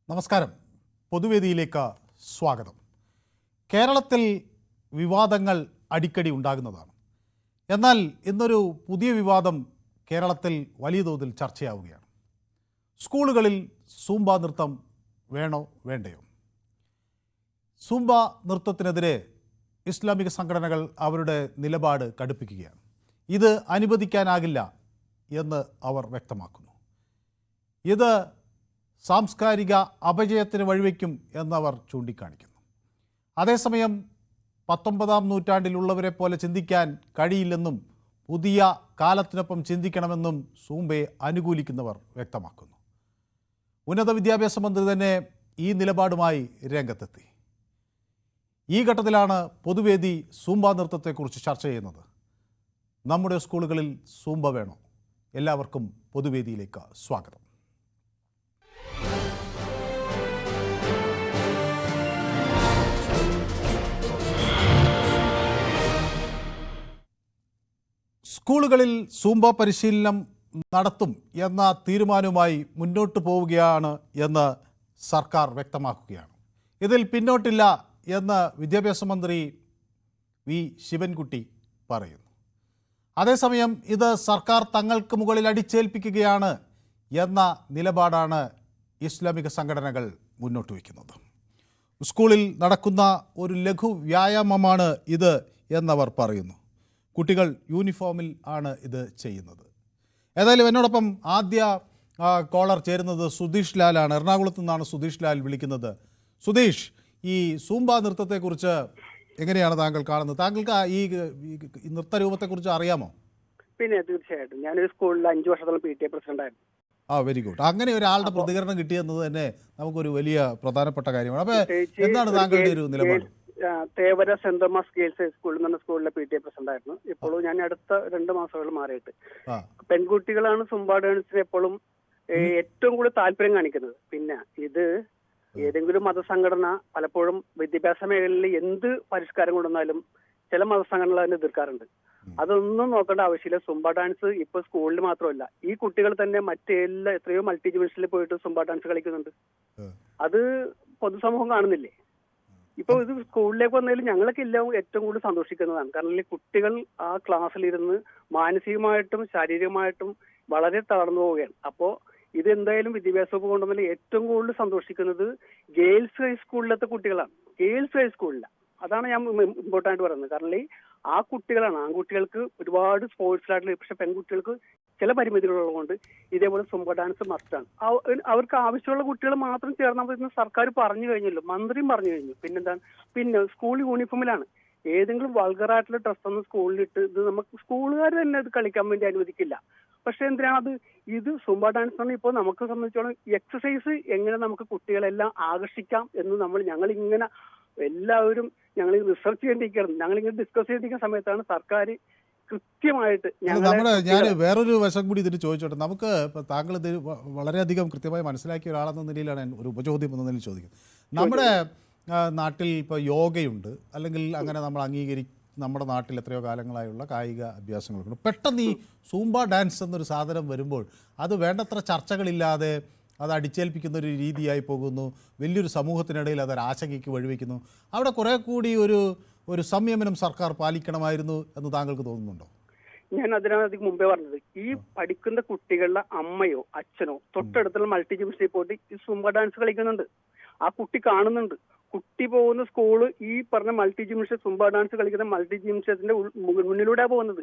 നമസ്കാരം. പൊതുവേദിയിലേക്ക് സ്വാഗതം. കേരളത്തിൽ വിവാദങ്ങൾ അടിക്കടി ഉണ്ടാകുന്നതാണ്. എന്നാൽ ഇന്നൊരു പുതിയ വിവാദം കേരളത്തിൽ വലിയ തോതിൽ ചർച്ചയാവുകയാണ്. സ്കൂളുകളിൽ സൂംബ നൃത്തം വേണോ വേണ്ടയോ? സൂംബ നൃത്തത്തിനെതിരെ ഇസ്ലാമിക സംഘടനകൾ അവരുടെ നിലപാട് കടുപ്പിക്കുകയാണ്. ഇത് അനുവദിക്കാനാകില്ല എന്ന് അവർ വ്യക്തമാക്കുന്നു. ഇത് സാംസ്കാരിക അപജയത്തിന് വഴിവെക്കും എന്നവർ ചൂണ്ടിക്കാണിക്കുന്നു. അതേസമയം 19-ാം നൂറ്റാണ്ടിലുള്ളവരെ പോലെ ചിന്തിക്കാൻ കഴിയില്ലെന്നും പുതിയ കാലത്തിനൊപ്പം ചിന്തിക്കണമെന്നും സൂംബയെ അനുകൂലിക്കുന്നവർ വ്യക്തമാക്കുന്നു. ഉന്നത വിദ്യാഭ്യാസ മന്ത്രി തന്നെ ഈ നിലപാടുമായി രംഗത്തെത്തി. ഈ ഘട്ടത്തിലാണ് പൊതുവേദി സൂംബ നൃത്തത്തെക്കുറിച്ച് ചർച്ച ചെയ്യുന്നത്. നമ്മുടെ സ്കൂളുകളിൽ സൂംബ വേണോ? എല്ലാവർക്കും പൊതുവേദിയിലേക്ക് സ്വാഗതം. സ്കൂളുകളിൽ സൂംബ പരിശീലനം നടത്തും എന്ന തീരുമാനവുമായി മുന്നോട്ട് പോവുകയാണ് എന്ന് സർക്കാർ വ്യക്തമാക്കുകയാണ്. ഇതിൽ പിന്നോട്ടില്ല എന്ന് വിദ്യാഭ്യാസ മന്ത്രി വി ശിവൻകുട്ടി പറയുന്നു. അതേസമയം ഇത് സർക്കാർ തങ്ങൾക്ക് മുകളിൽ അടിച്ചേൽപ്പിക്കുകയാണ് എന്ന നിലപാടാണ് ഇസ്ലാമിക സംഘടനകൾ മുന്നോട്ട് വയ്ക്കുന്നത്. സ്കൂളിൽ നടക്കുന്ന ഒരു ലഘു വ്യായാമമാണ് ഇത് എന്നവർ പറയുന്നു. കുട്ടികൾ യൂണിഫോമിൽ ആണ് ഇത് ചെയ്യുന്നത്. ഏതായാലും എന്നോടൊപ്പം ആദ്യ കോളർ ചേരുന്നത് സുധീഷ് ലാലാണ്. എറണാകുളത്തു നിന്നാണ് സുധീഷ് ലാൽ വിളിക്കുന്നത്. സുധീഷ്, ഈ സൂംബ നൃത്തത്തെക്കുറിച്ച് എങ്ങനെയാണ് താങ്കൾ കാണുന്നത്? താങ്കൾക്ക് ഈ നൃത്തരൂപത്തെക്കുറിച്ച് അറിയാമോ? പിന്നെ തീർച്ചയായിട്ടും ഞാനൊരു സ്കൂളിൽ 5 വർഷത്തോളം PTA പ്രസിഡന്റ് ആയിരുന്നു. Very good. അങ്ങനെ ഒരാളുടെ പ്രതികരണം കിട്ടിയെന്നത് തന്നെ നമുക്കൊരു വലിയ പ്രധാനപ്പെട്ട കാര്യമാണ്. അപ്പൊ എന്താണ് താങ്കളുടെ ഒരു നിലപാട്? തേവര സെന്റ് തോമസ് ഗേൾസ് സ്കൂളിൽ നിന്ന് സ്കൂളിലെ PTA പ്രസിഡന്റ് ആയിരുന്നു. ഇപ്പോഴും ഞാൻ അടുത്ത 2 മാസങ്ങൾ മാറിയിട്ട് പെൺകുട്ടികളാണ് സുംബ ഡാൻസിന് എപ്പോഴും ഏറ്റവും കൂടുതൽ താല്പര്യം കാണിക്കുന്നത്. പിന്നെ ഇത് ഏതെങ്കിലും മതസംഘടന പലപ്പോഴും വിദ്യാഭ്യാസ മേഖലയിൽ എന്ത് പരിഷ്കാരം കൊണ്ടുവന്നാലും ചില മതസംഘടനകൾ അതിനെ എതിർക്കാറുണ്ട്. അതൊന്നും നോക്കേണ്ട ആവശ്യമില്ല. സുംബ ഡാൻസ് ഇപ്പൊ സ്കൂളിൽ മാത്രമല്ല, ഈ കുട്ടികൾ തന്നെ മറ്റെല്ലാ എത്രയോ മൾട്ടി ഡിവിഷനിൽ പോയിട്ട് സുംബ ഡാൻസ് കളിക്കുന്നുണ്ട്. അത് പൊതുസമൂഹം കാണുന്നില്ലേ? ഇപ്പൊ ഇത് സ്കൂളിലേക്ക് വന്നതിൽ ഞങ്ങളൊക്കെ എല്ലാം ഏറ്റവും കൂടുതൽ സന്തോഷിക്കുന്നതാണ്. കാരണം കുട്ടികൾ ആ ക്ലാസ്സിലിരുന്ന് മാനസികമായിട്ടും ശാരീരികമായിട്ടും വളരെ തളർന്നു പോവുകയാണ്. അപ്പോ ഇത് എന്തായാലും വിദ്യാഭ്യാസ വകുപ്പ് കൊണ്ടുവന്നതിൽ ഏറ്റവും കൂടുതൽ സന്തോഷിക്കുന്നത് ഗേൾസ് ഹൈസ്കൂളിലത്തെ കുട്ടികളാണ്. ഗേൾസ് ഹൈസ്കൂളില അതാണ് ഞാൻ ഇമ്പോർട്ടൻ്റ് പറയുന്നത്. കാരണം ആ കുട്ടികളാണ്. ആൺകുട്ടികൾക്ക് ഒരുപാട് സ്പോർട്സിലായിട്ടുള്ള, പക്ഷെ പെൺകുട്ടികൾക്ക് ചില പരിമിതികളുള്ളതുകൊണ്ട് ഇതേപോലെ സുംബ ഡാൻസ് മസ്റ്റാണ്. അവർക്ക് ആവശ്യമുള്ള കുട്ടികൾ മാത്രം ചേർന്നാൽ മതി സർക്കാർ പറഞ്ഞു കഴിഞ്ഞല്ലോ, മന്ത്രിയും പറഞ്ഞു കഴിഞ്ഞു. പിന്നെന്താണ്? പിന്നെ സ്കൂൾ യൂണിഫോമിലാണ്. ഏതെങ്കിലും വൾഗറായിട്ടുള്ള ഡ്രസ്സൊന്നും സ്കൂളിലിട്ട് ഇത് നമുക്ക് സ്കൂളുകാർ തന്നെ ഇത് കളിക്കാൻ വേണ്ടി അനുവദിക്കില്ല. പക്ഷെ എന്തിനാണത്? ഇത് സുംബ ഡാൻസ് ആണ്. ഇപ്പോൾ നമുക്ക് സംബന്ധിച്ചോളം എക്സസൈസ് എങ്ങനെ നമുക്ക് കുട്ടികളെല്ലാം ആകർഷിക്കാം എന്ന് ഞങ്ങൾ ഇങ്ങനെ എല്ലാവരും ഞങ്ങൾ റിസർച്ച് ചെയ്യേണ്ടിയിരിക്കണം. ഞങ്ങളിങ്ങനെ ഡിസ്കസ് ചെയ്തിരിക്കുന്ന സമയത്താണ് സർക്കാർ കൃത്യമായിട്ട് ഞാൻ വേറൊരു വശം കൂടി ഇതിന് ചോദിച്ചോട്ടെ. നമുക്ക് താങ്കൾ ഇത് വളരെയധികം കൃത്യമായി മനസ്സിലാക്കിയ ഒരാളെന്ന നിലയിലാണ് ഒരു ഉപചോദ്യം എന്ന നിലയിൽ ചോദിക്കുന്നത്. നമ്മുടെ നാട്ടിൽ ഇപ്പോൾ യോഗയുണ്ട്, അല്ലെങ്കിൽ അങ്ങനെ നമ്മൾ നമ്മുടെ നാട്ടിൽ എത്രയോ കാലങ്ങളായുള്ള കായിക അഭ്യാസങ്ങളുണ്ട്. പെട്ടെന്ന് ഈ സൂംബ ഡാൻസ് എന്നൊരു സാധനം വരുമ്പോൾ അത് വേണ്ടത്ര ചർച്ചകളില്ലാതെ അത് അടിച്ചേൽപ്പിക്കുന്ന ഒരു രീതിയായി പോകുന്നു. വലിയൊരു സമൂഹത്തിനിടയിൽ അതൊരു ആശങ്കയ്ക്ക് വഴിവെക്കുന്നു. അവിടെ കുറെ കൂടി ഒരു സംയമനം സർക്കാർ പാലിക്കണമായിരുന്നു എന്ന് താങ്കൾക്ക് തോന്നുന്നുണ്ടോ? ഞാൻ അതിനകത്ത് മുമ്പേ പറഞ്ഞത്, ഈ പഠിക്കുന്ന കുട്ടികളുടെ അമ്മയോ അച്ഛനോ തൊട്ടടുത്തുള്ള മൾട്ടി ജിംസിൽ പോയിട്ട് ഈ സുംബ ഡാൻസ് കളിക്കുന്നുണ്ട്. ആ കുട്ടി കാണുന്നുണ്ട്. കുട്ടി പോകുന്ന സ്കൂള് ഈ പറഞ്ഞ മൾട്ടി ജിംനേഷ്യം സുംബ ഡാൻസ് കളിക്കുന്ന മൾട്ടി ജിംനേഷ്യത്തിന്റെ മുന്നിലൂടെയാണ് പോകുന്നത്.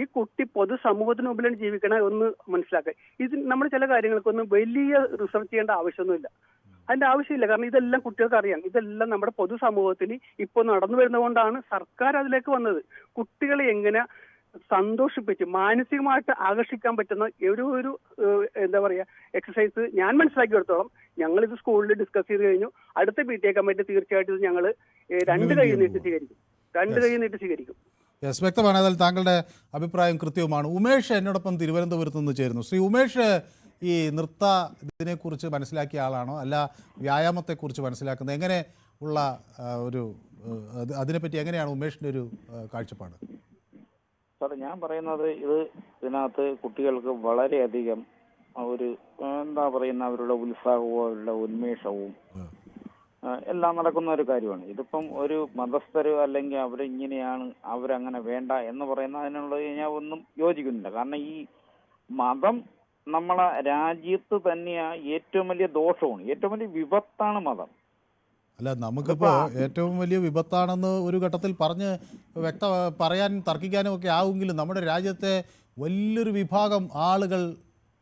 ഈ കുട്ടി പൊതുസമൂഹത്തിന് മുമ്പിലാണ് ജീവിക്കണ ഒന്ന് മനസ്സിലാക്കുക. ഇത് നമ്മൾ ചില കാര്യങ്ങൾക്കൊന്നും വലിയ റിസർച്ച് ചെയ്യേണ്ട ആവശ്യമൊന്നുമില്ല. അതിന്റെ ആവശ്യമില്ല. കാരണം ഇതെല്ലാം കുട്ടികൾക്ക് അറിയാം. ഇതെല്ലാം നമ്മുടെ പൊതുസമൂഹത്തിൽ ഇപ്പോൾ നടന്നു വരുന്നതുകൊണ്ടാണ് സർക്കാർ അതിലേക്ക് വന്നത്. കുട്ടികളെ എങ്ങനെ സന്തോഷിപ്പിച്ച് മാനസികമായിട്ട് ആകർഷിക്കാൻ പറ്റുന്ന ഒരു എന്താ പറയാ എക്സസൈസ് ഞാൻ മനസ്സിലാക്കിയെടുത്തോളം ഞങ്ങളിത് സ്കൂളിൽ ഡിസ്കസ് ചെയ്ത് കഴിഞ്ഞു. അടുത്ത PTA കമ്മിറ്റി തീർച്ചയായിട്ടും ഞങ്ങൾ 2 കൈ നീട്ടി സ്വീകരിക്കും. യെസ്, വ്യക്തമാണ്. അതിൽ താങ്കളുടെ അഭിപ്രായം കൃത്യവുമാണ്. ഉമേഷ് എന്നോടൊപ്പം തിരുവനന്തപുരത്ത് നിന്ന് ചേരുന്നു. ശ്രീ ഉമേഷ്, ഈ നൃത്ത ഇതിനെക്കുറിച്ച് മനസ്സിലാക്കിയ ആളാണോ, അല്ല വ്യായാമത്തെക്കുറിച്ച് മനസ്സിലാക്കുന്നത്? എങ്ങനെ ഉള്ള അതിനെപ്പറ്റി എങ്ങനെയാണ് ഉമേഷിൻ്റെ ഒരു കാഴ്ചപ്പാട്? സാറേ, ഞാൻ പറയുന്നത് ഇതിനകത്ത് കുട്ടികൾക്ക് വളരെയധികം ഒരു എന്താ പറയുന്ന അവരുടെ ഉത്സാഹവും അവരുടെ ഉന്മേഷവും എല്ലാം നടക്കുന്ന ഒരു കാര്യമാണ്. ഇതിപ്പം ഒരു മതസ്ഥര് അല്ലെങ്കിൽ അവരിങ്ങനെയാണ് അവരങ്ങനെ വേണ്ട എന്ന് പറയുന്ന അതിനുള്ള ഞാൻ ഒന്നും യോജിക്കുന്നില്ല. കാരണം ഈ മതം നമ്മളെ രാജ്യത്ത് തന്നെയാ ഏറ്റവും വലിയ ദോഷമാണ്, ഏറ്റവും വലിയ വിപത്താണ് മതം. അല്ല, നമുക്കിപ്പോൾ ഏറ്റവും വലിയ വിപത്താണെന്ന് ഒരു ഘട്ടത്തിൽ പറഞ്ഞ് പറയാനും തർക്കിക്കാനും ഒക്കെ ആവുമെങ്കിലും നമ്മുടെ രാജ്യത്തെ വലിയൊരു വിഭാഗം ആളുകൾ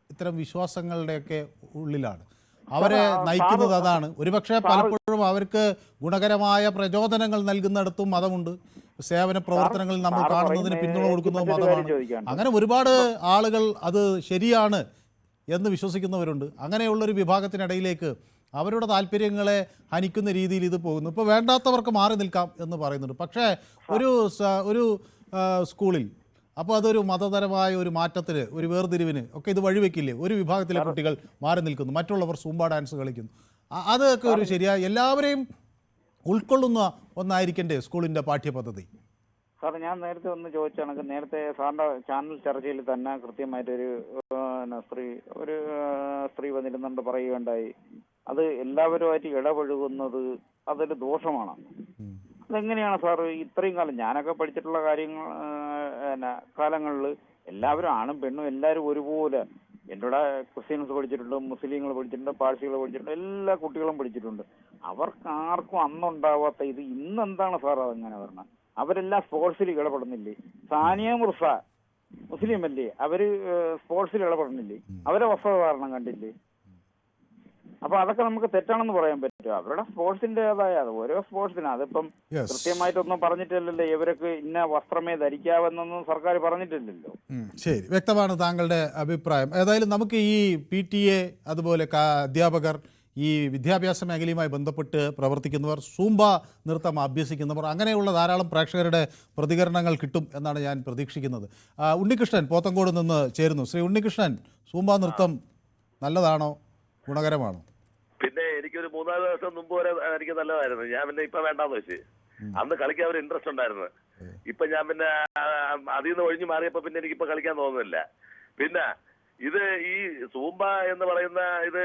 ഇത്തരം വിശ്വാസങ്ങളുടെയൊക്കെ ഉള്ളിലാണ്. അവരെ നയിക്കുന്നത് അതാണ്. ഒരുപക്ഷെ പലപ്പോഴും അവർക്ക് ഗുണകരമായ പ്രചോദനങ്ങൾ നൽകുന്നിടത്തും മതമുണ്ട്. സേവന പ്രവർത്തനങ്ങളിൽ നമ്മൾ കാണുന്നതിന് പിന്തുണ കൊടുക്കുന്നത് മതമാണ്. അങ്ങനെ ഒരുപാട് ആളുകൾ അത് ശരിയാണ് എന്ന് വിശ്വസിക്കുന്നവരുണ്ട്. അങ്ങനെയുള്ളൊരു വിഭാഗത്തിനിടയിലേക്ക് അവരുടെ താല്പര്യങ്ങളെ ഹനിക്കുന്ന രീതിയിൽ ഇത് പോകുന്നു. ഇപ്പോൾ വേണ്ടാത്തവർക്ക് മാറി നിൽക്കാം എന്ന് പറയുന്നുണ്ട്. പക്ഷേ ഒരു സ്കൂളിൽ അപ്പോൾ അതൊരു മതപരമായ ഒരു മാറ്റത്തിന്, ഒരു വേർതിരിവിന് ഒക്കെ ഇത് വഴിവെക്കില്ലേ? ഒരു വിഭാഗത്തിലെ കുട്ടികൾ മാറി നിൽക്കുന്നു, മറ്റുള്ളവർ സൂംബ ഡാൻസ് കളിക്കുന്നു. അതൊക്കെ ഒരു ശരിയായ എല്ലാവരെയും ഉൾക്കൊള്ളുന്ന ഒന്നായിരിക്കണ്ടേ സ്കൂളിൻ്റെ പാഠ്യപദ്ധതി? സാർ, ഞാൻ നേരത്തെ ഒന്ന് ചോദിച്ചാണെങ്കിൽ നേരത്തെ സാറിൻ്റെ ചാനൽ ചർച്ചയിൽ തന്നെ കൃത്യമായിട്ടൊരു സ്ത്രീ വന്നിരുന്നുണ്ട് പറയുകയുണ്ടായി, അത് എല്ലാവരുമായിട്ട് ഇടപഴകുന്നത് അതൊരു ദോഷമാണ്. അതെങ്ങനെയാണ് സാർ? ഇത്രയും കാലം ഞാനൊക്കെ പഠിച്ചിട്ടുള്ള കാലങ്ങളിൽ എല്ലാവരും ആണും പെണ്ണും എല്ലാവരും ഒരുപോലെ, എൻ്റെ കൂടെ ക്രിസ്ത്യൻസ് പഠിച്ചിട്ടുണ്ട്, മുസ്ലിങ്ങൾ പഠിച്ചിട്ടുണ്ട്, പാഴ്സികൾ പഠിച്ചിട്ടുണ്ട്, എല്ലാ കുട്ടികളും പഠിച്ചിട്ടുണ്ട്. അവർക്ക് ആർക്കും അന്നുണ്ടാവാത്ത ഇത് ഇന്നെന്താണ് സാർ അതങ്ങനെ പറഞ്ഞാൽ? അവരെല്ലാം സ്പോർട്സിൽ ഇടപെടുന്നില്ലേ? സാനിയ മിർസ മുസ്ലിം അല്ലേ, അവര് സ്പോർട്സിൽ ഇടപെടുന്നില്ലേ? അവരെ വസ്ത്രധാരണം കണ്ടില്ലേ? അപ്പൊ അതൊക്കെ നമുക്ക് തെറ്റാണെന്ന് പറയാൻ പറ്റുമോ? അവരുടെ സ്പോർട്സിൻ്റെതായ ഓരോ സ്പോർട്സിനും അതിപ്പം കൃത്യമായിട്ടൊന്നും പറഞ്ഞിട്ടില്ലല്ലോ, ഇവരൊക്കെ ഇന്ന വസ്ത്രമേ ധരിക്കാവെന്നൊന്നും സർക്കാർ പറഞ്ഞിട്ടില്ലല്ലോ. ശരി, വ്യക്തമാണ് താങ്കളുടെ അഭിപ്രായം. ഏതായാലും നമുക്ക് ഈ PTA അതുപോലെ അധ്യാപകർ, ഈ വിദ്യാഭ്യാസ മേഖലയുമായി ബന്ധപ്പെട്ട് പ്രവർത്തിക്കുന്നവർ, സൂംബ നൃത്തം അഭ്യസിക്കുന്നവർ, അങ്ങനെയുള്ള ധാരാളം പ്രേക്ഷകരുടെ പ്രതികരണങ്ങൾ കിട്ടും എന്നാണ് ഞാൻ പ്രതീക്ഷിക്കുന്നത്. ഉണ്ണികൃഷ്ണൻ പോത്തങ്കോട് നിന്ന് ചേരുന്നു. ശ്രീ ഉണ്ണികൃഷ്ണൻ, സൂംബ നൃത്തം നല്ലതാണോ, ഗുണകരമാണോ? പിന്നെ എനിക്കൊരു 3-4 ദിവസം മുമ്പ് വരെ എനിക്ക് നല്ലതായിരുന്നു. ഞാൻ പിന്നെ ഇപ്പൊ വേണ്ടാന്ന് വെച്ച്. അന്ന് കളിക്കാൻ ഒരു ഇൻട്രസ്റ്റ് ഉണ്ടായിരുന്നു. ഇപ്പൊ ഞാൻ പിന്നെ അതിൽ നിന്ന് ഒഴിഞ്ഞു മാറിയപ്പോ പിന്നെ എനിക്കിപ്പോ കളിക്കാൻ തോന്നുന്നില്ല. പിന്നെ ഇത് ഈ സൂംബ എന്ന് പറയുന്ന ഇത്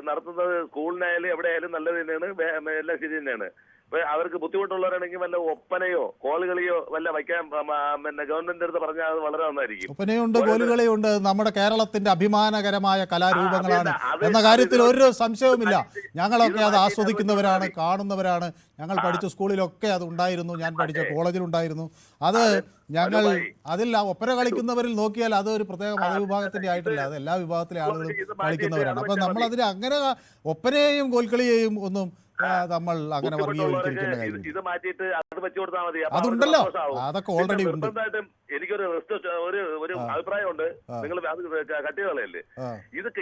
നടത്തുന്നത് സ്കൂളിനായാലും എവിടെയായാലും നല്ലത് തന്നെയാണ്, എല്ലാം ശരി തന്നെയാണ്. അപ്പൊ അവർക്ക് ബുദ്ധിമുട്ടുള്ളവരാണെങ്കിൽ വല്ല ഒപ്പനയോ കോലുകളിയോ വല്ല വയ്ക്കാൻ പിന്നെ ഗവൺമെന്റ് അടുത്ത് പറഞ്ഞാൽ അത് വളരെ നന്നായിരിക്കും. ഒപ്പനയുണ്ട്, കോലുകളിയുണ്ട്, നമ്മുടെ കേരളത്തിന്റെ അഭിമാനകരമായ കലാരൂപങ്ങളാണ് എന്ന കാര്യത്തിൽ ഒരു സംശയവുമില്ല. ഞങ്ങളൊക്കെ അത് ആസ്വദിക്കുന്നവരാണ്, കാണുന്നവരാണ്. ഞങ്ങൾ പഠിച്ച സ്കൂളിലൊക്കെ അത് ഉണ്ടായിരുന്നു, ഞാൻ പഠിച്ച കോളേജിലുണ്ടായിരുന്നു. അത് ഞങ്ങൾ അതിൽ ഒപ്പന കളിക്കുന്നവരിൽ നോക്കിയാൽ അത് ഒരു പ്രത്യേക മതവിഭാഗത്തിന്റെ ആയിട്ടില്ല, അത് എല്ലാ വിഭാഗത്തിലെ ആളുകളും കളിക്കുന്നവരാണ്. അപ്പൊ നമ്മളതിന് അങ്ങനെ ഒപ്പനയെയും കോൽക്കളിയെയും ഒന്നും നമ്മൾ അങ്ങനെ വർഗീയവൽക്കരിക്കേണ്ട കാര്യം ഇത് മാറ്റിയിട്ട് അത് വെച്ചു കൊടുത്താൽ മതി. അതുണ്ടല്ലോ, അതൊക്കെ ഓൾറെഡി ഉണ്ട്. എനിക്കൊരു ഒരു അഭിപ്രായമുണ്ട്, നിങ്ങൾ അത് കട്ടികളല്ലേ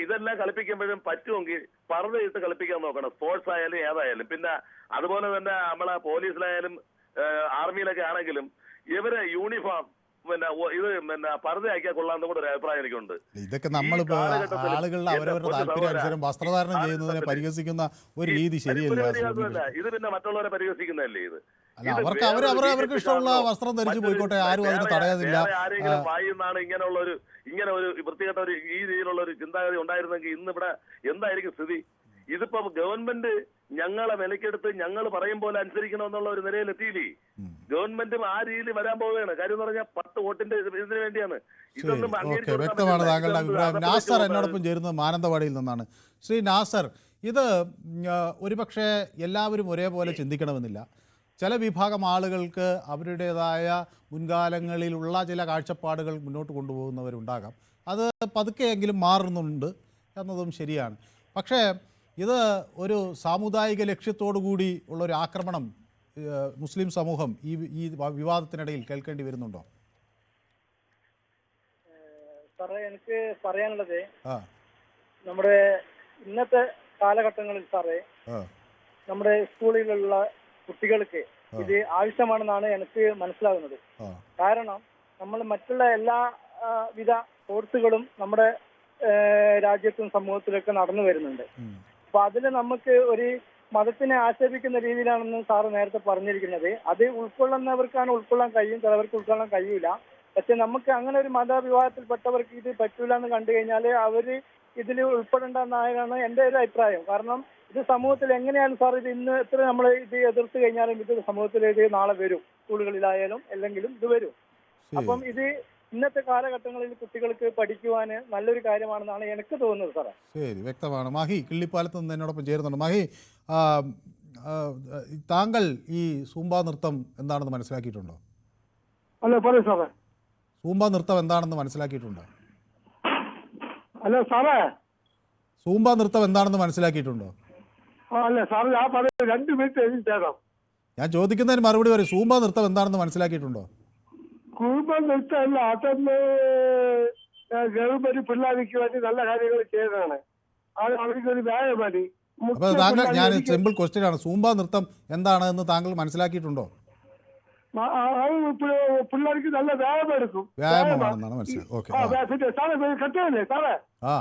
ഇതെല്ലാം കളിപ്പിക്കുമ്പോഴും പറ്റുമെങ്കിൽ പർദ്ദയിട്ട് കളിപ്പിക്കാൻ നോക്കണം, സ്പോർട്സ് ആയാലും ഏതായാലും. പിന്നെ അതുപോലെ തന്നെ നമ്മളെ പോലീസിലായാലും ആർമിയിലൊക്കെ ആണെങ്കിലും ഇവരെ യൂണിഫോം പിന്നെ ഇത് പിന്നെ പർദ്ദയാക്കിയാൽ കൊള്ളാമെന്നും കൂടെ ഒരു അഭിപ്രായം എനിക്കുണ്ട്. ഇതൊക്കെ നമ്മളിപ്പോ ആളുകളുടെ അവരവരുടെ താല്പര്യം അനുസരിച്ച് വസ്ത്രധാരണം ചെയ്യുന്നതിനെ പരിഹസിക്കുന്ന ഒരു രീതി ശരിയല്ല. ഇത് പിന്നെ മറ്റുള്ളവരെ പരിഹസിക്കുന്നതല്ലേ ഇത്? അല്ല, അവർക്ക് ഇഷ്ടമുള്ള വസ്ത്രം ധരിച്ചു പോയിക്കോട്ടെ, ആരും അതിന് തടയാതില്ല. ആരെങ്കിലും വായുന്നാണ് ഇങ്ങനെ ഒരു വൃത്തികെട്ട ഒരു ഈ രീതിയിലുള്ള ഒരു ചിന്താഗതി ഉണ്ടായിരുന്നെങ്കിൽ ഇന്നിവിടെ എന്തായിരിക്കും സ്ഥിതി? ഇതിപ്പോ ഗവൺമെന്റ് ഞങ്ങളെ വിലക്കെടുത്ത് ഞങ്ങൾ പറയും പോലെ അനുസരിക്കണമെന്നുള്ള ഒരു നിലയിലെത്തിയില്ലേ? ഗവൺമെന്റും ആ രീതിയിൽ വരാൻ പോവുകയാണ്. കാര്യം എന്ന് പറഞ്ഞാൽ 10 വോട്ടിന്റെ ഇതിന് വേണ്ടിയാണ്. ഇതൊന്നും വ്യക്തമാണ് താങ്കളുടെ അഭിപ്രായം. നാസർ എന്നോടൊപ്പം ചേരുന്നത് മാനന്തവാടിയിൽ നിന്നാണ്. ശ്രീ നാസർ, ഇത് ഒരുപക്ഷെ എല്ലാവരും ഒരേപോലെ ചിന്തിക്കണമെന്നില്ല. ചില വിഭാഗം ആളുകൾക്ക് അവരുടേതായ മുൻകാലങ്ങളിലുള്ള ചില കാഴ്ചപ്പാടുകൾ മുന്നോട്ട് കൊണ്ടുപോകുന്നവരുണ്ടാകാം. അത് പതുക്കെയെങ്കിലും മാറുന്നുണ്ട് എന്നതും ശരിയാണ്. പക്ഷേ ഇത് ഒരു സാമുദായിക ലക്ഷ്യത്തോടു കൂടി ഉള്ളൊരു ആക്രമണം മുസ്ലിം സമൂഹം ഈ വിവാദത്തിനിടയിൽ കേൾക്കേണ്ടി വരുന്നുണ്ടോ? സാറേ, എനിക്ക് പറയാനുള്ളത് നമ്മുടെ ഇന്നത്തെ കാലഘട്ടങ്ങളിൽ സാറേ നമ്മുടെ സ്കൂളിലുള്ള കുട്ടികൾക്ക് ഇത് ആവശ്യമാണെന്നാണ് എനിക്ക് മനസ്സിലാകുന്നത്. കാരണം നമ്മൾ മറ്റുള്ള എല്ലാ വിധ കോഴ്സുകളും നമ്മുടെ രാജ്യത്തും സമൂഹത്തിലൊക്കെ നടന്നു വരുന്നുണ്ട്. അപ്പൊ അതിൽ നമുക്ക് ഒരു മതത്തിനെ ആക്ഷേപിക്കുന്ന രീതിയിലാണെന്ന് സാറ് നേരത്തെ പറഞ്ഞിരിക്കുന്നത്. അത് ഉൾക്കൊള്ളുന്നവർക്കാണ് ഉൾക്കൊള്ളാൻ കഴിയും, ചിലവർക്ക് ഉൾക്കൊള്ളാൻ കഴിയൂല. പക്ഷെ നമുക്ക് അങ്ങനെ ഒരു മതവിഭാഗത്തിൽപ്പെട്ടവർക്ക് ഇത് പറ്റൂല എന്ന് കണ്ടു കഴിഞ്ഞാൽ അവര് ഇതിൽ ഉൾപ്പെടേണ്ടെന്നാണ് എൻ്റെ ഒരു അഭിപ്രായം. കാരണം ഇത് സമൂഹത്തിൽ എങ്ങനെയാണ് സാർ ഇത് ഇന്ന് എത്ര നമ്മൾ ഇത് എതിർത്ത് കഴിഞ്ഞാലും ഇത് സമൂഹത്തിൽ ഇത് നാളെ വരും. സ്കൂളുകളിലായാലും അല്ലെങ്കിലും ഇത് വരും. അപ്പം ഇത് ഇന്നത്തെ കാലഘട്ടങ്ങളിൽ കുട്ടികൾക്ക് പഠിക്കുവാൻ നല്ലൊരു കാര്യമാണെന്നാണ് എനിക്ക് തോന്നുന്നത് സാറേ. ശരി, വ്യക്തമാണ്. മാഹി കിള്ളിപ്പാലത്ത് നിന്ന് എന്നോടൊപ്പം ചേരുന്നുണ്ട്. മാഹി, താങ്കൾ ഈ സൂംബ നൃത്തം എന്താണെന്ന് മനസ്സിലാക്കിയിട്ടുണ്ടോ? അല്ല പറയൂ സാറേ. സൂംബ നൃത്തം എന്താണെന്ന് മനസ്സിലാക്കിയിട്ടുണ്ടോ? അല്ല സാറേ, സൂംബ നൃത്തം എന്താണെന്ന് മനസ്സിലാക്കിയിട്ടുണ്ടോ? അല്ല സാറേ, ഞാൻ പറയുന്നത് 2 മിനിറ്റ് എഴുതി തരാം. ഞാൻ ചോദിക്കുന്നതിന് മറുപടി പറയും. സൂംബ നൃത്തം എന്താണെന്ന് മനസ്സിലാക്കിയിട്ടുണ്ടോ? കുടുംബം നൃത്തമല്ല, അതൊന്ന് ഗവൺമെന്റ് പിള്ളേർക്ക് വേണ്ടി നല്ല കാര്യങ്ങൾ ചെയ്യുന്നതാണ്. അവർക്കൊരു വ്യായാമം. അപ്പൊ താങ്കൾ, ഞാൻ സിമ്പിൾ ക്വസ്റ്റ്യൻ ആണ്, സൂംബ നൃത്തം എന്താണ് എന്ന് താങ്കൾ മനസ്സിലാക്കിയിട്ടുണ്ടോ? പിള്ളേർക്ക് നല്ല വ്യായാമം എടുക്കും. വ്യായാമമാണെന്നാണ് മനസ്സിലായത്. ഓക്കെ. പിന്നെ സാറേ കെട്ടല്ലേ സാറേ? ആ,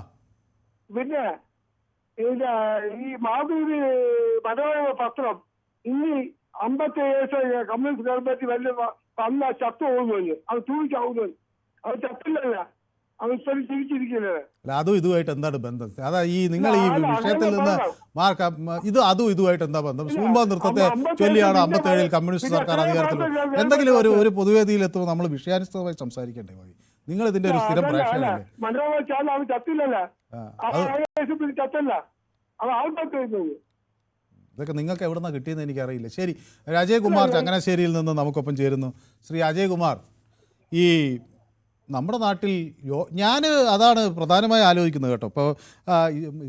പിന്നെ ഈ മാതൃ മനോരമ പത്രം ഇനി 57 കമ്മ്യൂണിസ്റ്റ് ഗവൺമെന്റ് വലിയ അന്ന് ചത്തു പോകുന്നു. അത് തൂങ്ങിച്ചാവുന്നു. അത് ചത്തില്ലല്ല, അത് ഇപ്പം തിരിച്ചിരിക്കുന്നത്. അല്ല, അതും ഇതുമായിട്ട് എന്താണ് ബന്ധം? അതാ ഈ നിങ്ങൾ ഈ വിഷയത്തിൽ നിന്ന് ഇത് അതും ഇതുമായിട്ട് എന്താ ബന്ധം? സൂംബ നൃത്തത്തെ ചൊല്ലിയാണ് 57 കമ്മ്യൂണിസ്റ്റ് സർക്കാർ അധികാരത്തിൽ. എന്തെങ്കിലും ഒരു പൊതുവേദിയിൽ എത്തുമ്പോൾ നമ്മൾ വിഷയാനുസൃതമായി സംസാരിക്കേണ്ടേ? മതി. നിങ്ങൾ ഇതിന്റെ ഒരു സ്ഥിരം പ്രേക്ഷകനല്ലേ? ഇതൊക്കെ നിങ്ങൾക്ക് എവിടെ നിന്നാണ് കിട്ടിയെന്ന് എനിക്കറിയില്ല. ശരി, അജയ് കുമാർ ചങ്ങനാശ്ശേരിയിൽ നിന്ന് നമുക്കൊപ്പം ചേരുന്നു. ശ്രീ അജയ് കുമാർ, ഈ നമ്മുടെ നാട്ടിൽ ഞാൻ അതാണ് പ്രധാനമായി ആലോചിക്കുന്നത് കേട്ടോ. ഇപ്പോൾ